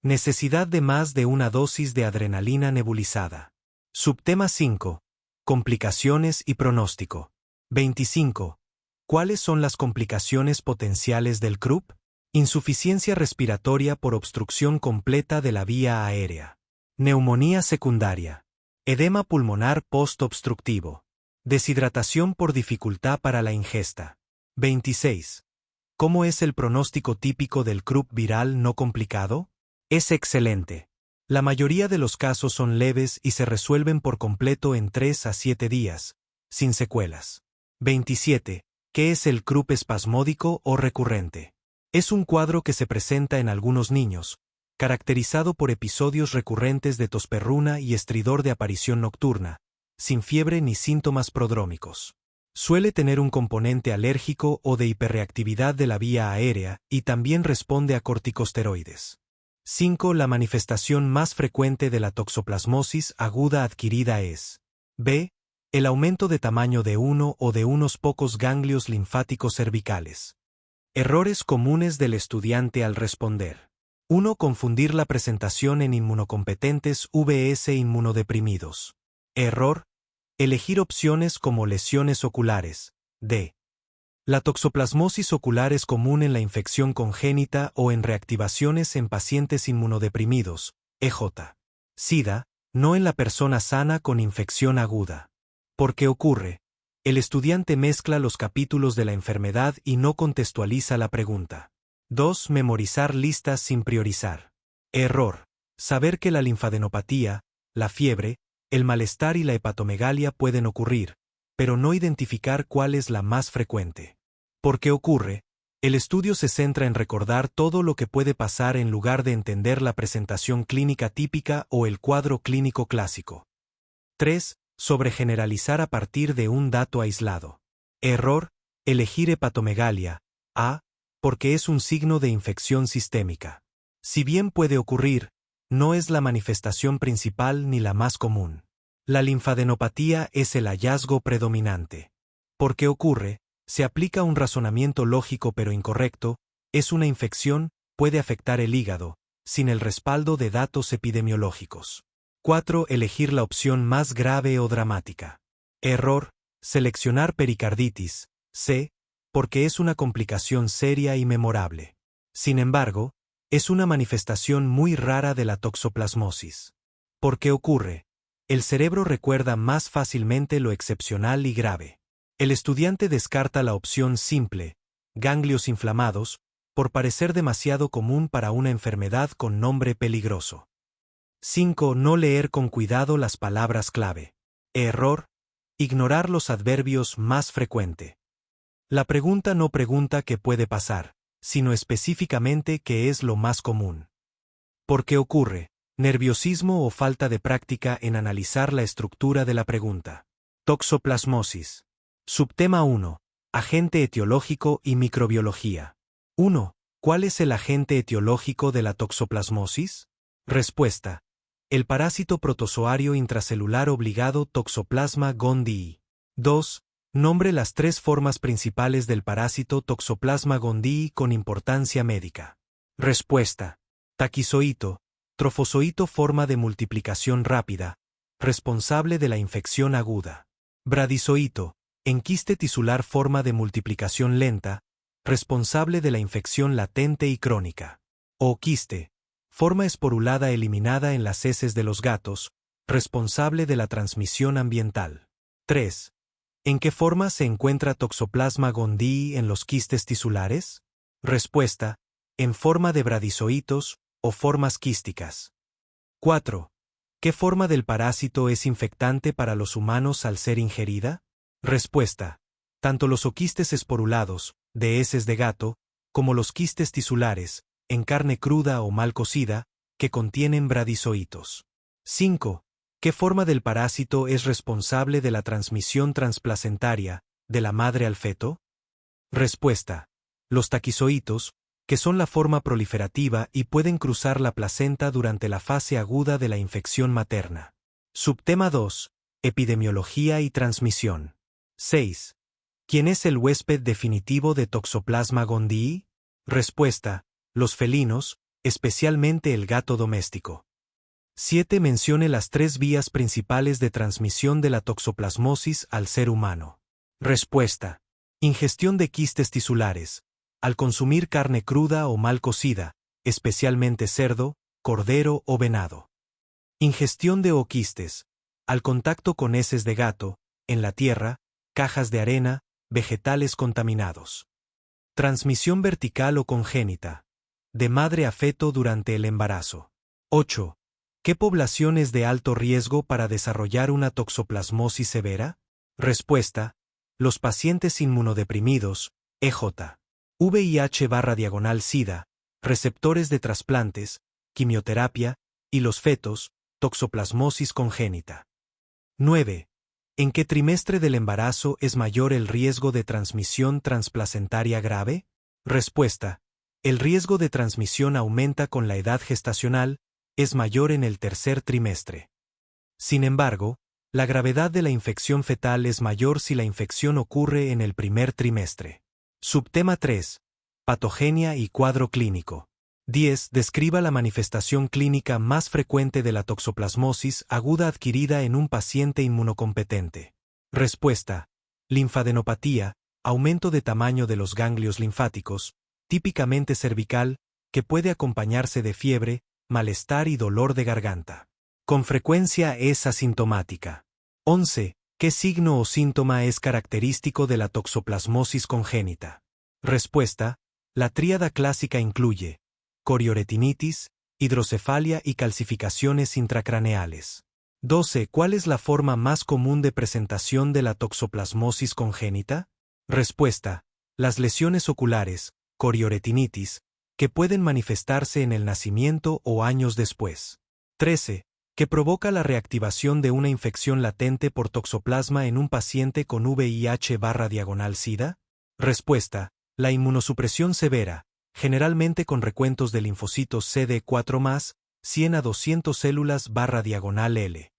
Necesidad de más de una dosis de adrenalina nebulizada. Subtema 5. Complicaciones y pronóstico. 25. ¿Cuáles son las complicaciones potenciales del CRUP? Insuficiencia respiratoria por obstrucción completa de la vía aérea. Neumonía secundaria. Edema pulmonar post-obstructivo. Deshidratación por dificultad para la ingesta. 26. ¿Cómo es el pronóstico típico del CRUP viral no complicado? Es excelente. La mayoría de los casos son leves y se resuelven por completo en 3 a 7 días, sin secuelas. 27. ¿Qué es el CRUP espasmódico o recurrente? Es un cuadro que se presenta en algunos niños, caracterizado por episodios recurrentes de tosperruna y estridor de aparición nocturna, sin fiebre ni síntomas prodrómicos. Suele tener un componente alérgico o de hiperreactividad de la vía aérea y también responde a corticosteroides. 5. La manifestación más frecuente de la toxoplasmosis aguda adquirida es b. El aumento de tamaño de uno o de unos pocos ganglios linfáticos cervicales. Errores comunes del estudiante al responder. 1. Confundir la presentación en inmunocompetentes vs inmunodeprimidos. Error. Elegir opciones como lesiones oculares. D. La toxoplasmosis ocular es común en la infección congénita o en reactivaciones en pacientes inmunodeprimidos, EJ. SIDA, no en la persona sana con infección aguda. ¿Por qué ocurre? El estudiante mezcla los capítulos de la enfermedad y no contextualiza la pregunta. 2. Memorizar listas sin priorizar. Error. Saber que la linfadenopatía, la fiebre, el malestar y la hepatomegalia pueden ocurrir, pero no identificar cuál es la más frecuente. ¿Por qué ocurre? El estudio se centra en recordar todo lo que puede pasar en lugar de entender la presentación clínica típica o el cuadro clínico clásico. 3. Sobregeneralizar a partir de un dato aislado. Error. Elegir hepatomegalia, A, porque es un signo de infección sistémica. Si bien puede ocurrir, no es la manifestación principal ni la más común. La linfadenopatía es el hallazgo predominante. ¿Por qué ocurre? Se aplica un razonamiento lógico pero incorrecto, es una infección, puede afectar el hígado, sin el respaldo de datos epidemiológicos. 4. Elegir la opción más grave o dramática. Error. Seleccionar pericarditis, C, porque es una complicación seria y memorable. Sin embargo, es una manifestación muy rara de la toxoplasmosis. ¿Por qué ocurre? El cerebro recuerda más fácilmente lo excepcional y grave. El estudiante descarta la opción simple, ganglios inflamados, por parecer demasiado común para una enfermedad con nombre peligroso. 5. No leer con cuidado las palabras clave. Error. Ignorar los adverbios más frecuente. La pregunta no pregunta qué puede pasar, sino específicamente qué es lo más común. ¿Por qué ocurre? Nerviosismo o falta de práctica en analizar la estructura de la pregunta. Toxoplasmosis. Subtema 1. Agente etiológico y microbiología. 1. ¿Cuál es el agente etiológico de la toxoplasmosis? Respuesta. El parásito protozoario intracelular obligado Toxoplasma gondii. 2. Nombre las 3 formas principales del parásito Toxoplasma gondii con importancia médica. Respuesta. Taquizoito, trofozoito forma de multiplicación rápida, responsable de la infección aguda. Bradizoito, enquiste tisular forma de multiplicación lenta, responsable de la infección latente y crónica. Ooquiste, forma esporulada eliminada en las heces de los gatos, responsable de la transmisión ambiental. 3. ¿En qué forma se encuentra Toxoplasma gondii en los quistes tisulares? Respuesta. En forma de bradizoitos o formas quísticas. 4. ¿Qué forma del parásito es infectante para los humanos al ser ingerida? Respuesta. Tanto los oquistes esporulados, de heces de gato, como los quistes tisulares, en carne cruda o mal cocida, que contienen bradizoitos. 5. ¿Qué forma del parásito es responsable de la transmisión transplacentaria, de la madre al feto? Respuesta. Los taquizoitos, que son la forma proliferativa y pueden cruzar la placenta durante la fase aguda de la infección materna. Subtema 2. Epidemiología y transmisión. 6. ¿Quién es el huésped definitivo de Toxoplasma gondii? Respuesta. Los felinos, especialmente el gato doméstico. 7. Mencione las 3 vías principales de transmisión de la toxoplasmosis al ser humano. Respuesta. Ingestión de quistes tisulares, al consumir carne cruda o mal cocida, especialmente cerdo, cordero o venado. Ingestión de ooquistes, al contacto con heces de gato, en la tierra, cajas de arena, vegetales contaminados. Transmisión vertical o congénita, de madre a feto durante el embarazo. 8. ¿Qué población es de alto riesgo para desarrollar una toxoplasmosis severa? Respuesta. Los pacientes inmunodeprimidos, EJ. VIH/SIDA, receptores de trasplantes, quimioterapia, y los fetos, toxoplasmosis congénita. 9. ¿En qué trimestre del embarazo es mayor el riesgo de transmisión transplacentaria grave? Respuesta. El riesgo de transmisión aumenta con la edad gestacional, es mayor en el tercer trimestre. Sin embargo, la gravedad de la infección fetal es mayor si la infección ocurre en el primer trimestre. Subtema 3. Patogenia y cuadro clínico. 10. Describa la manifestación clínica más frecuente de la toxoplasmosis aguda adquirida en un paciente inmunocompetente. Respuesta. Linfadenopatía, aumento de tamaño de los ganglios linfáticos, típicamente cervical, que puede acompañarse de fiebre, malestar y dolor de garganta. Con frecuencia es asintomática. 11. ¿Qué signo o síntoma es característico de la toxoplasmosis congénita? Respuesta. La tríada clásica incluye corioretinitis, hidrocefalia y calcificaciones intracraneales. 12. ¿Cuál es la forma más común de presentación de la toxoplasmosis congénita? Respuesta. Las lesiones oculares, corioretinitis, que pueden manifestarse en el nacimiento o años después. 13. ¿Qué provoca la reactivación de una infección latente por toxoplasma en un paciente con VIH/SIDA? Respuesta. La inmunosupresión severa, generalmente con recuentos de linfocitos CD4+, 100 a 200 células/L.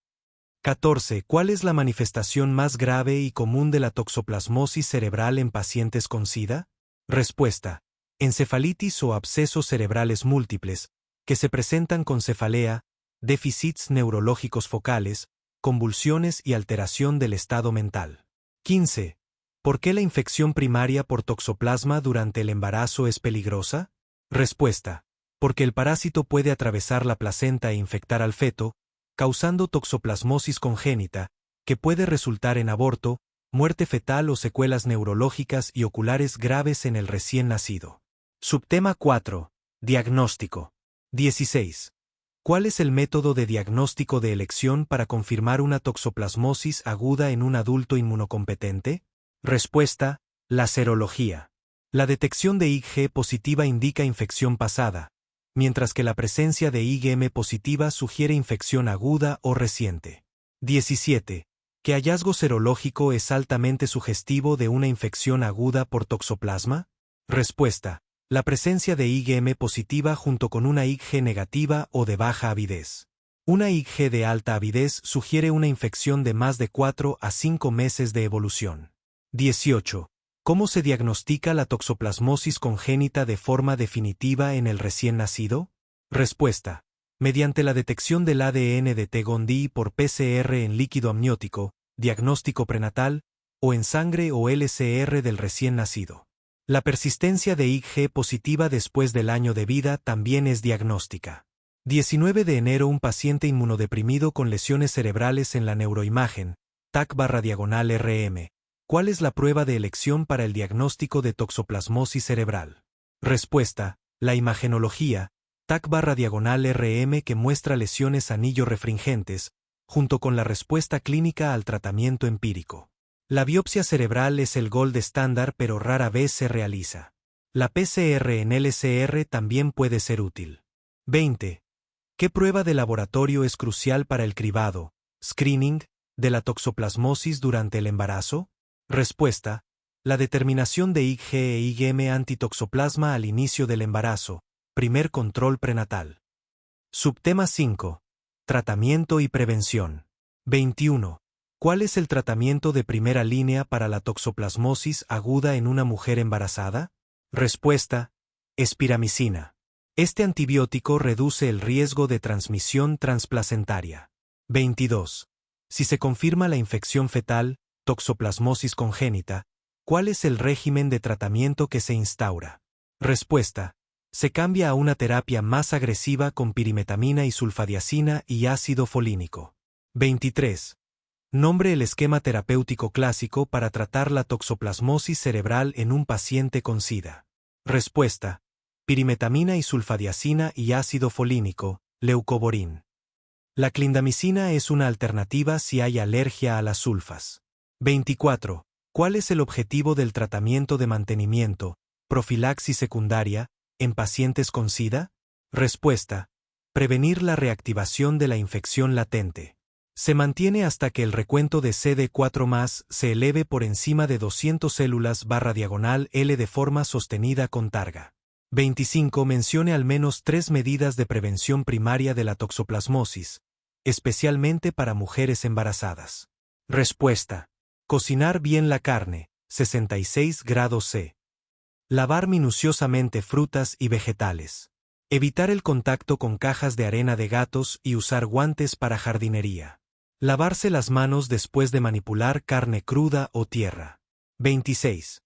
14. ¿Cuál es la manifestación más grave y común de la toxoplasmosis cerebral en pacientes con SIDA? Respuesta: encefalitis o abscesos cerebrales múltiples, que se presentan con cefalea, déficits neurológicos focales, convulsiones y alteración del estado mental. 15. ¿Por qué la infección primaria por toxoplasma durante el embarazo es peligrosa? Respuesta: porque el parásito puede atravesar la placenta e infectar al feto, causando toxoplasmosis congénita, que puede resultar en aborto, muerte fetal o secuelas neurológicas y oculares graves en el recién nacido. Subtema 4. Diagnóstico. 16. ¿Cuál es el método de diagnóstico de elección para confirmar una toxoplasmosis aguda en un adulto inmunocompetente? Respuesta: la serología. La detección de IgG positiva indica infección pasada, mientras que la presencia de IgM positiva sugiere infección aguda o reciente. 17. ¿Qué hallazgo serológico es altamente sugestivo de una infección aguda por toxoplasma? Respuesta: la presencia de IgM positiva junto con una IgG negativa o de baja avidez. Una IgG de alta avidez sugiere una infección de más de 4 a 5 meses de evolución. 18. ¿Cómo se diagnostica la toxoplasmosis congénita de forma definitiva en el recién nacido? Respuesta: mediante la detección del ADN de T-Gondi por PCR en líquido amniótico, diagnóstico prenatal, o en sangre o LCR del recién nacido. La persistencia de IgG positiva después del año de vida también es diagnóstica. 19 de enero un paciente inmunodeprimido con lesiones cerebrales en la neuroimagen, TAC/RM. ¿Cuál es la prueba de elección para el diagnóstico de toxoplasmosis cerebral? Respuesta: la imagenología, TAC/RM que muestra lesiones anillo refringentes, junto con la respuesta clínica al tratamiento empírico. La biopsia cerebral es el gold estándar pero rara vez se realiza. La PCR en LCR también puede ser útil. 20. ¿Qué prueba de laboratorio es crucial para el cribado, screening, de la toxoplasmosis durante el embarazo? Respuesta: la determinación de IgG e IgM antitoxoplasma al inicio del embarazo, primer control prenatal. Subtema 5. Tratamiento y prevención. 21. ¿Cuál es el tratamiento de primera línea para la toxoplasmosis aguda en una mujer embarazada? Respuesta: espiramicina. Este antibiótico reduce el riesgo de transmisión transplacentaria. 22. Si se confirma la infección fetal, toxoplasmosis congénita, ¿cuál es el régimen de tratamiento que se instaura? Respuesta: se cambia a una terapia más agresiva con pirimetamina y sulfadiazina y ácido folínico. 23. Nombre el esquema terapéutico clásico para tratar la toxoplasmosis cerebral en un paciente con SIDA. Respuesta: pirimetamina y sulfadiazina y ácido folínico, leucovorin. La clindamicina es una alternativa si hay alergia a las sulfas. 24. ¿Cuál es el objetivo del tratamiento de mantenimiento, profilaxis secundaria, en pacientes con SIDA? Respuesta: prevenir la reactivación de la infección latente. Se mantiene hasta que el recuento de CD4+ se eleve por encima de 200 células/L de forma sostenida con targa. 25. Mencione al menos 3 medidas de prevención primaria de la toxoplasmosis, especialmente para mujeres embarazadas. Respuesta: cocinar bien la carne, 66 grados C. Lavar minuciosamente frutas y vegetales. Evitar el contacto con cajas de arena de gatos y usar guantes para jardinería. Lavarse las manos después de manipular carne cruda o tierra. 26.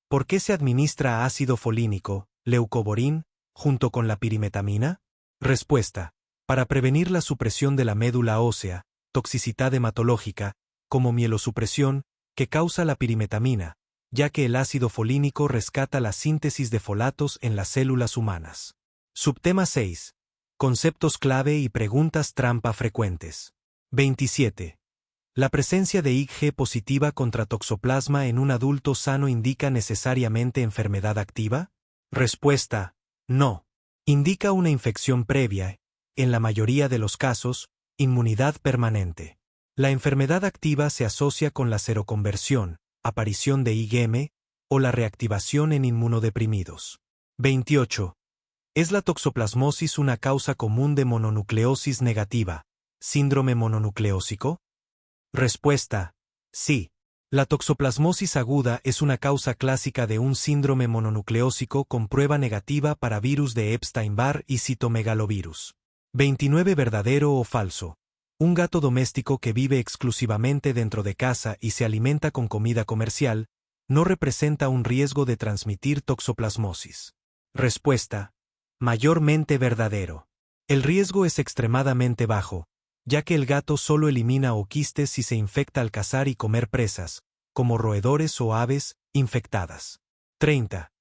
¿Por qué se administra ácido folínico, leucovorin, junto con la pirimetamina? Respuesta: para prevenir la supresión de la médula ósea, toxicidad hematológica, como mielosupresión, que causa la pirimetamina, ya que el ácido folínico rescata la síntesis de folatos en las células humanas. Subtema 6. Conceptos clave y preguntas trampa frecuentes. 27. ¿La presencia de IgG positiva contra toxoplasma en un adulto sano indica necesariamente enfermedad activa? Respuesta: no. Indica una infección previa, en la mayoría de los casos, inmunidad permanente. La enfermedad activa se asocia con la seroconversión, aparición de IgM, o la reactivación en inmunodeprimidos. 28. ¿Es la toxoplasmosis una causa común de mononucleosis negativa, síndrome mononucleósico? Respuesta: sí. La toxoplasmosis aguda es una causa clásica de un síndrome mononucleósico con prueba negativa para virus de Epstein-Barr y citomegalovirus. 29. ¿Verdadero o falso? Un gato doméstico que vive exclusivamente dentro de casa y se alimenta con comida comercial, no representa un riesgo de transmitir toxoplasmosis. Respuesta: mayormente verdadero. El riesgo es extremadamente bajo, ya que el gato solo elimina oquistes si se infecta al cazar y comer presas, como roedores o aves, infectadas. 30.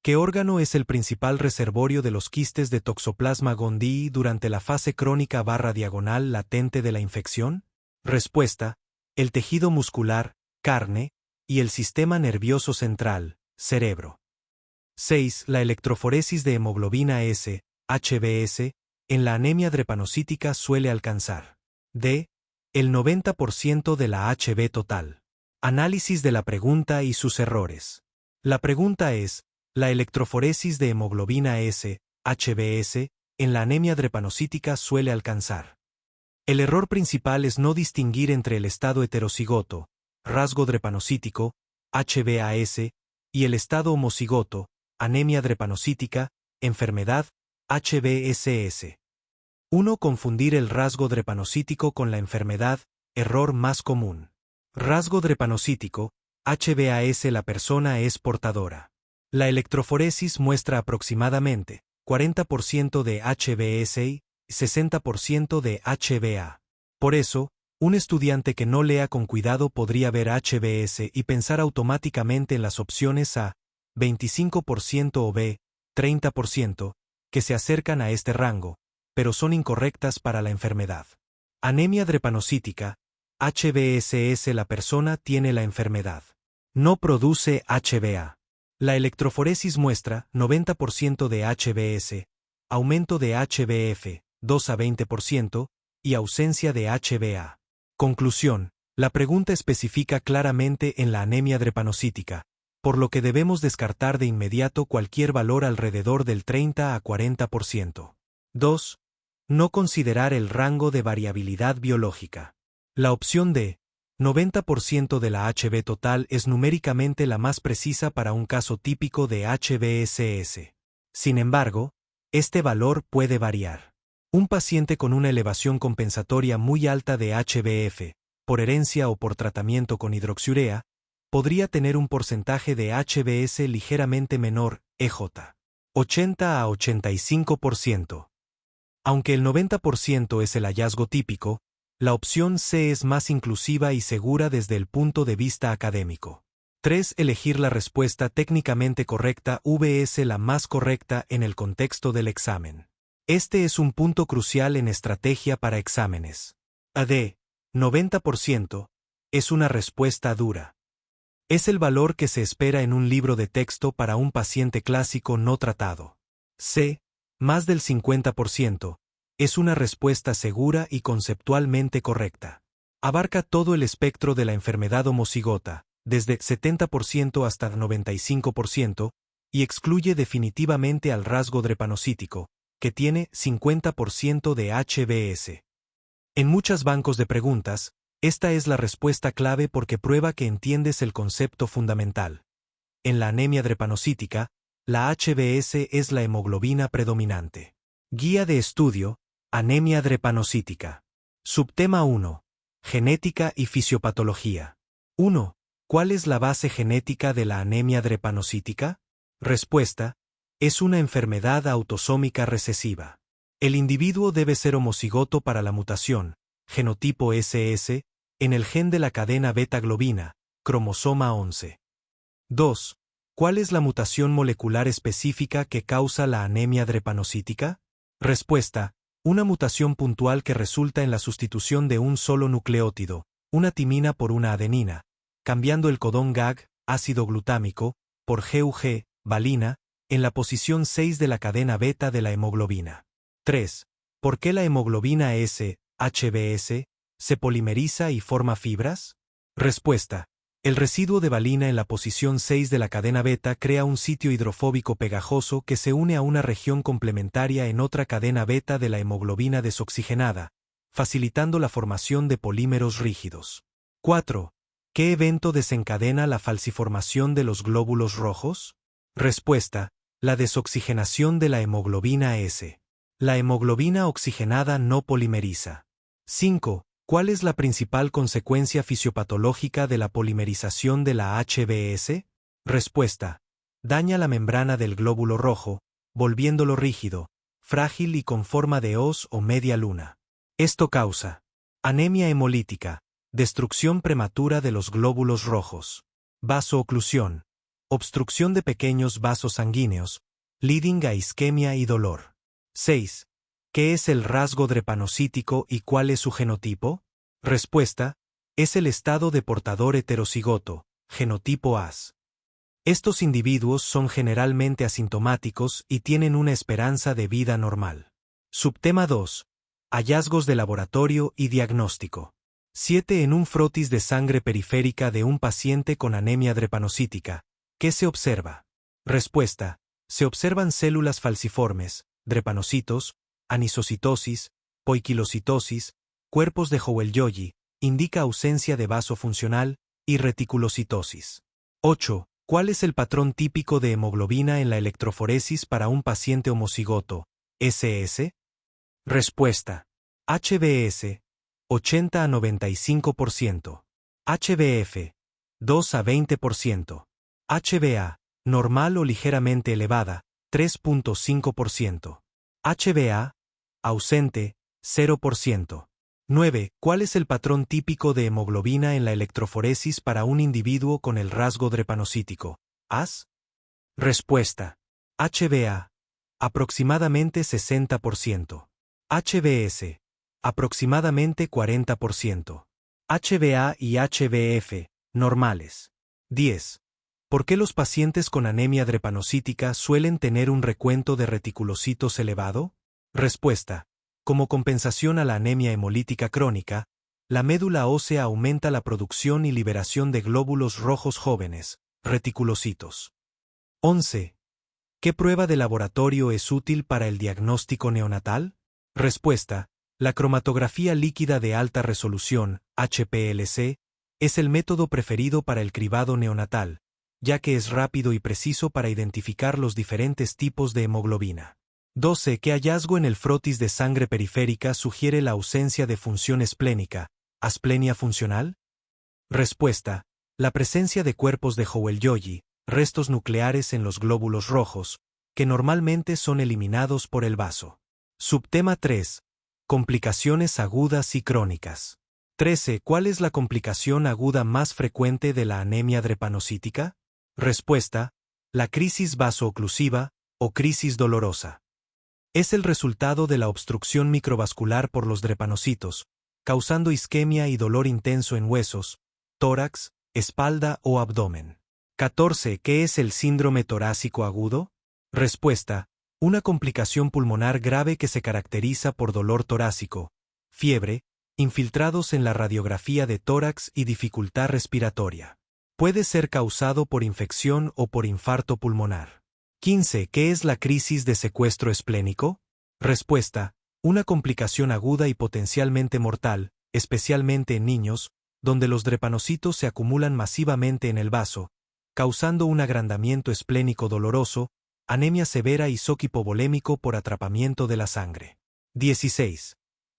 ¿Qué órgano es el principal reservorio de los quistes de Toxoplasma gondii durante la fase crónica diagonal latente de la infección? Respuesta: el tejido muscular, carne, y el sistema nervioso central, cerebro. 6. La electroforesis de hemoglobina S, HbS, en la anemia drepanocítica suele alcanzar d. el 90% de la HB total. Análisis de la pregunta y sus errores. La pregunta es: la electroforesis de hemoglobina S, HbS, en la anemia drepanocítica suele alcanzar. El error principal es no distinguir entre el estado heterocigoto, rasgo drepanocítico, HbAS, y el estado homocigoto, anemia drepanocítica, enfermedad, HbSS. 1. Confundir el rasgo drepanocítico con la enfermedad, error más común. Rasgo drepanocítico, HbAS. La persona es portadora. La electroforesis muestra aproximadamente 40% de HbS y 60% de HbA. Por eso, un estudiante que no lea con cuidado podría ver HbS y pensar automáticamente en las opciones A, 25% o B, 30%, que se acercan a este rango, pero son incorrectas para la enfermedad. Anemia drepanocítica, HbSS. La persona tiene la enfermedad. No produce HbA. La electroforesis muestra 90% de HbS, aumento de HbF, 2 a 20%, y ausencia de HbA. Conclusión: la pregunta especifica claramente en la anemia drepanocítica, por lo que debemos descartar de inmediato cualquier valor alrededor del 30 a 40%. 2. No considerar el rango de variabilidad biológica. La opción D, 90% de la HB total, es numéricamente la más precisa para un caso típico de HbSS. Sin embargo, este valor puede variar. Un paciente con una elevación compensatoria muy alta de HbF, por herencia o por tratamiento con hidroxiurea, podría tener un porcentaje de HbS ligeramente menor, EJ. 80 a 85%. Aunque el 90% es el hallazgo típico, la opción C es más inclusiva y segura desde el punto de vista académico. 3. Elegir la respuesta técnicamente correcta vs la más correcta en el contexto del examen. Este es un punto crucial en estrategia para exámenes. AD, 90%, es una respuesta dura. Es el valor que se espera en un libro de texto para un paciente clásico no tratado. C, más del 50%, es una respuesta segura y conceptualmente correcta. Abarca todo el espectro de la enfermedad homocigota, desde 70% hasta 95%, y excluye definitivamente al rasgo drepanocítico, que tiene 50% de HbS. En muchos bancos de preguntas, esta es la respuesta clave porque prueba que entiendes el concepto fundamental. En la anemia drepanocítica, la HbS es la hemoglobina predominante. Guía de estudio, anemia drepanocítica. Subtema 1. Genética y fisiopatología. 1. ¿Cuál es la base genética de la anemia drepanocítica? Respuesta: es una enfermedad autosómica recesiva. El individuo debe ser homocigoto para la mutación, genotipo SS, en el gen de la cadena beta-globina, cromosoma 11. 2. ¿Cuál es la mutación molecular específica que causa la anemia drepanocítica? Respuesta: una mutación puntual que resulta en la sustitución de un solo nucleótido, una timina por una adenina, cambiando el codón GAG, ácido glutámico, por GUG, valina, en la posición 6 de la cadena beta de la hemoglobina. 3. ¿Por qué la hemoglobina S, HbS, se polimeriza y forma fibras? Respuesta: El residuo de valina en la posición 6 de la cadena beta crea un sitio hidrofóbico pegajoso que se une a una región complementaria en otra cadena beta de la hemoglobina desoxigenada, facilitando la formación de polímeros rígidos. 4. ¿Qué evento desencadena la falsiformación de los glóbulos rojos? Respuesta: la desoxigenación de la hemoglobina S. La hemoglobina oxigenada no polimeriza. 5. ¿Cuál es la principal consecuencia fisiopatológica de la polimerización de la HbS? Respuesta: daña la membrana del glóbulo rojo, volviéndolo rígido, frágil y con forma de hoz o media luna. Esto causa anemia hemolítica, destrucción prematura de los glóbulos rojos, vasooclusión, obstrucción de pequeños vasos sanguíneos, leading a isquemia y dolor. 6. ¿Qué es el rasgo drepanocítico y cuál es su genotipo? Respuesta: es el estado de portador heterocigoto, genotipo AS. Estos individuos son generalmente asintomáticos y tienen una esperanza de vida normal. Subtema 2. Hallazgos de laboratorio y diagnóstico. 7. En un frotis de sangre periférica de un paciente con anemia drepanocítica, ¿qué se observa? Respuesta: se observan células falciformes, drepanocitos, anisocitosis, poiquilocitosis, cuerpos de Houel-Yoji, indica ausencia de vaso funcional, y reticulocitosis. 8. ¿Cuál es el patrón típico de hemoglobina en la electroforesis para un paciente homocigoto, SS? Respuesta: HbS, 80 a 95%. HbF, 2 a 20%. HbA, normal o ligeramente elevada, 3.5%. HbA, ausente, 0%. 9. ¿Cuál es el patrón típico de hemoglobina en la electroforesis para un individuo con el rasgo drepanocítico, AS? Respuesta: HbA, aproximadamente 60%. HbS, aproximadamente 40%. HbA y HbF, normales. 10. ¿Por qué los pacientes con anemia drepanocítica suelen tener un recuento de reticulocitos elevado? Respuesta: como compensación a la anemia hemolítica crónica, la médula ósea aumenta la producción y liberación de glóbulos rojos jóvenes, reticulocitos. 11. ¿Qué prueba de laboratorio es útil para el diagnóstico neonatal? Respuesta: la cromatografía líquida de alta resolución, HPLC, es el método preferido para el cribado neonatal, ya que es rápido y preciso para identificar los diferentes tipos de hemoglobina. 12. ¿Qué hallazgo en el frotis de sangre periférica sugiere la ausencia de función esplénica, asplenia funcional? Respuesta: la presencia de cuerpos de Houel-Yoji, restos nucleares en los glóbulos rojos, que normalmente son eliminados por el vaso. Subtema 3. Complicaciones agudas y crónicas. 13. ¿Cuál es la complicación aguda más frecuente de la anemia drepanocítica? Respuesta: la crisis vasooclusiva, o crisis dolorosa. Es el resultado de la obstrucción microvascular por los drepanocitos, causando isquemia y dolor intenso en huesos, tórax, espalda o abdomen. 14. ¿Qué es el síndrome torácico agudo? Respuesta: una complicación pulmonar grave que se caracteriza por dolor torácico, fiebre, infiltrados en la radiografía de tórax y dificultad respiratoria. Puede ser causado por infección o por infarto pulmonar. 15. ¿Qué es la crisis de secuestro esplénico? Respuesta: una complicación aguda y potencialmente mortal, especialmente en niños, donde los drepanocitos se acumulan masivamente en el vaso, causando un agrandamiento esplénico doloroso, anemia severa y shock hipovolémico por atrapamiento de la sangre. 16.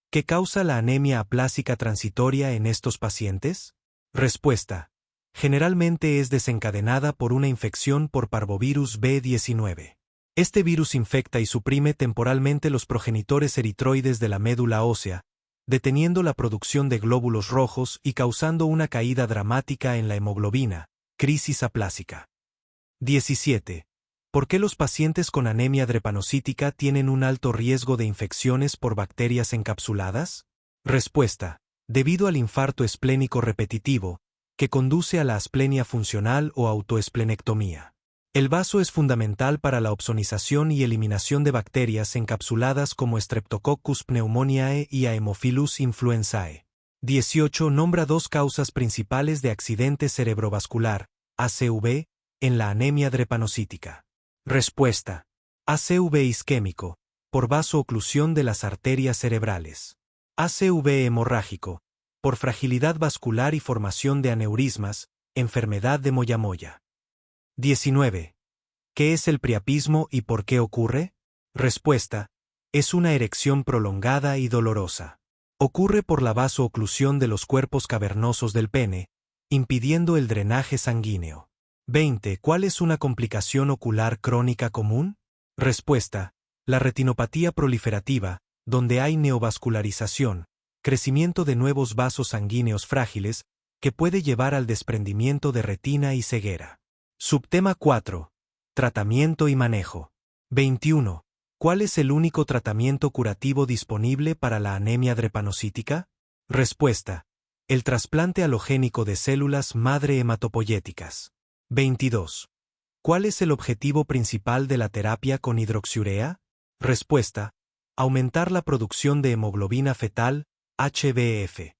¿Qué causa la anemia aplásica transitoria en estos pacientes? Respuesta: generalmente es desencadenada por una infección por parvovirus B19. Este virus infecta y suprime temporalmente los progenitores eritroides de la médula ósea, deteniendo la producción de glóbulos rojos y causando una caída dramática en la hemoglobina, crisis aplásica. 17. ¿Por qué los pacientes con anemia drepanocítica tienen un alto riesgo de infecciones por bacterias encapsuladas? Respuesta: debido al infarto esplénico repetitivo, que conduce a la asplenia funcional o autoesplenectomía. El vaso es fundamental para la opsonización y eliminación de bacterias encapsuladas como Streptococcus pneumoniae y Haemophilus influenzae. 18. Nombra dos causas principales de accidente cerebrovascular, ACV, en la anemia drepanocítica. Respuesta. ACV isquémico, por vasooclusión de las arterias cerebrales. ACV hemorrágico, por fragilidad vascular y formación de aneurismas, enfermedad de Moyamoya. 19. ¿Qué es el priapismo y por qué ocurre? Respuesta. Es una erección prolongada y dolorosa. Ocurre por la vasooclusión de los cuerpos cavernosos del pene, impidiendo el drenaje sanguíneo. 20. ¿Cuál es una complicación ocular crónica común? Respuesta. La retinopatía proliferativa, donde hay neovascularización, crecimiento de nuevos vasos sanguíneos frágiles, que puede llevar al desprendimiento de retina y ceguera. Subtema 4. Tratamiento y manejo. 21. ¿Cuál es el único tratamiento curativo disponible para la anemia drepanocítica? Respuesta. El trasplante halogénico de células madre hematopoyéticas. 22. ¿Cuál es el objetivo principal de la terapia con hidroxiurea? Respuesta. Aumentar la producción de hemoglobina fetal, HbF.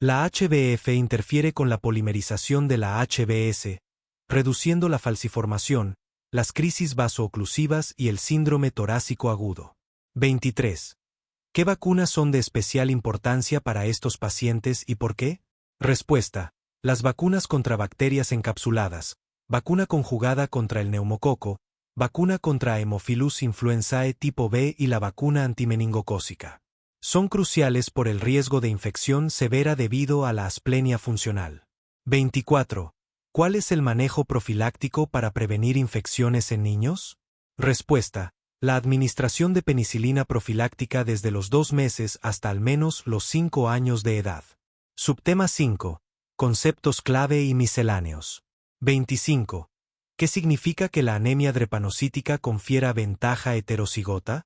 La HbF interfiere con la polimerización de la HbS, reduciendo la falciformación, las crisis vasooclusivas y el síndrome torácico agudo. 23. ¿Qué vacunas son de especial importancia para estos pacientes y por qué? Respuesta. Las vacunas contra bacterias encapsuladas, vacuna conjugada contra el neumococo, vacuna contra Haemophilus influenzae tipo B y la vacuna antimeningocócica. Son cruciales por el riesgo de infección severa debido a la asplenia funcional. 24. ¿Cuál es el manejo profiláctico para prevenir infecciones en niños? Respuesta. La administración de penicilina profiláctica desde los 2 meses hasta al menos los 5 años de edad. Subtema 5. Conceptos clave y misceláneos. 25. ¿Qué significa que la anemia drepanocítica confiera ventaja heterocigota?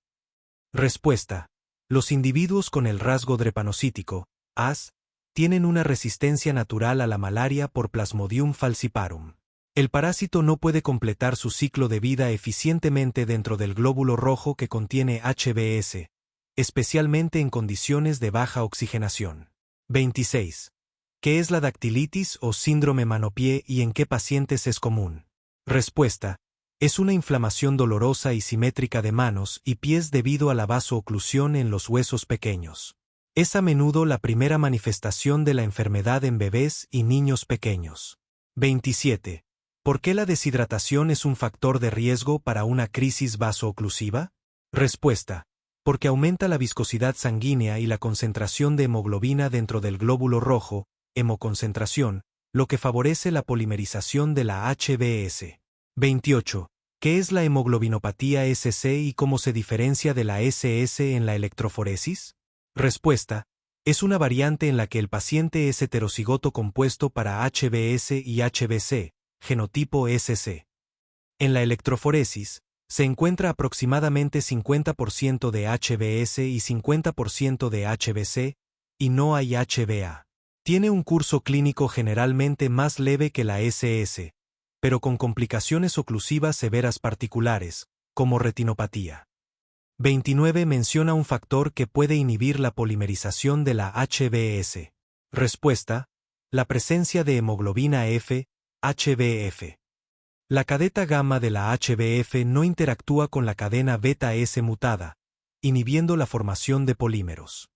Respuesta. Los individuos con el rasgo drepanocítico, AS, tienen una resistencia natural a la malaria por Plasmodium falciparum. El parásito no puede completar su ciclo de vida eficientemente dentro del glóbulo rojo que contiene HbS, especialmente en condiciones de baja oxigenación. 26. ¿Qué es la dactilitis o síndrome mano-pie y en qué pacientes es común? Respuesta. Es una inflamación dolorosa y simétrica de manos y pies debido a la vasooclusión en los huesos pequeños. Es a menudo la primera manifestación de la enfermedad en bebés y niños pequeños. 27. ¿Por qué la deshidratación es un factor de riesgo para una crisis vasooclusiva? Respuesta. Porque aumenta la viscosidad sanguínea y la concentración de hemoglobina dentro del glóbulo rojo, hemoconcentración, lo que favorece la polimerización de la HbS. 28. ¿Qué es la hemoglobinopatía SC y cómo se diferencia de la SS en la electroforesis? Respuesta. Es una variante en la que el paciente es heterocigoto compuesto para HbS y HbC, genotipo SC. En la electroforesis, se encuentra aproximadamente 50% de HbS y 50% de HbC, y no hay HbA. Tiene un curso clínico generalmente más leve que la SS, pero con complicaciones oclusivas severas particulares, como retinopatía. 29. Menciona un factor que puede inhibir la polimerización de la HbS. Respuesta. La presencia de hemoglobina F, HbF. La cadeta gamma de la HbF no interactúa con la cadena beta S mutada, inhibiendo la formación de polímeros.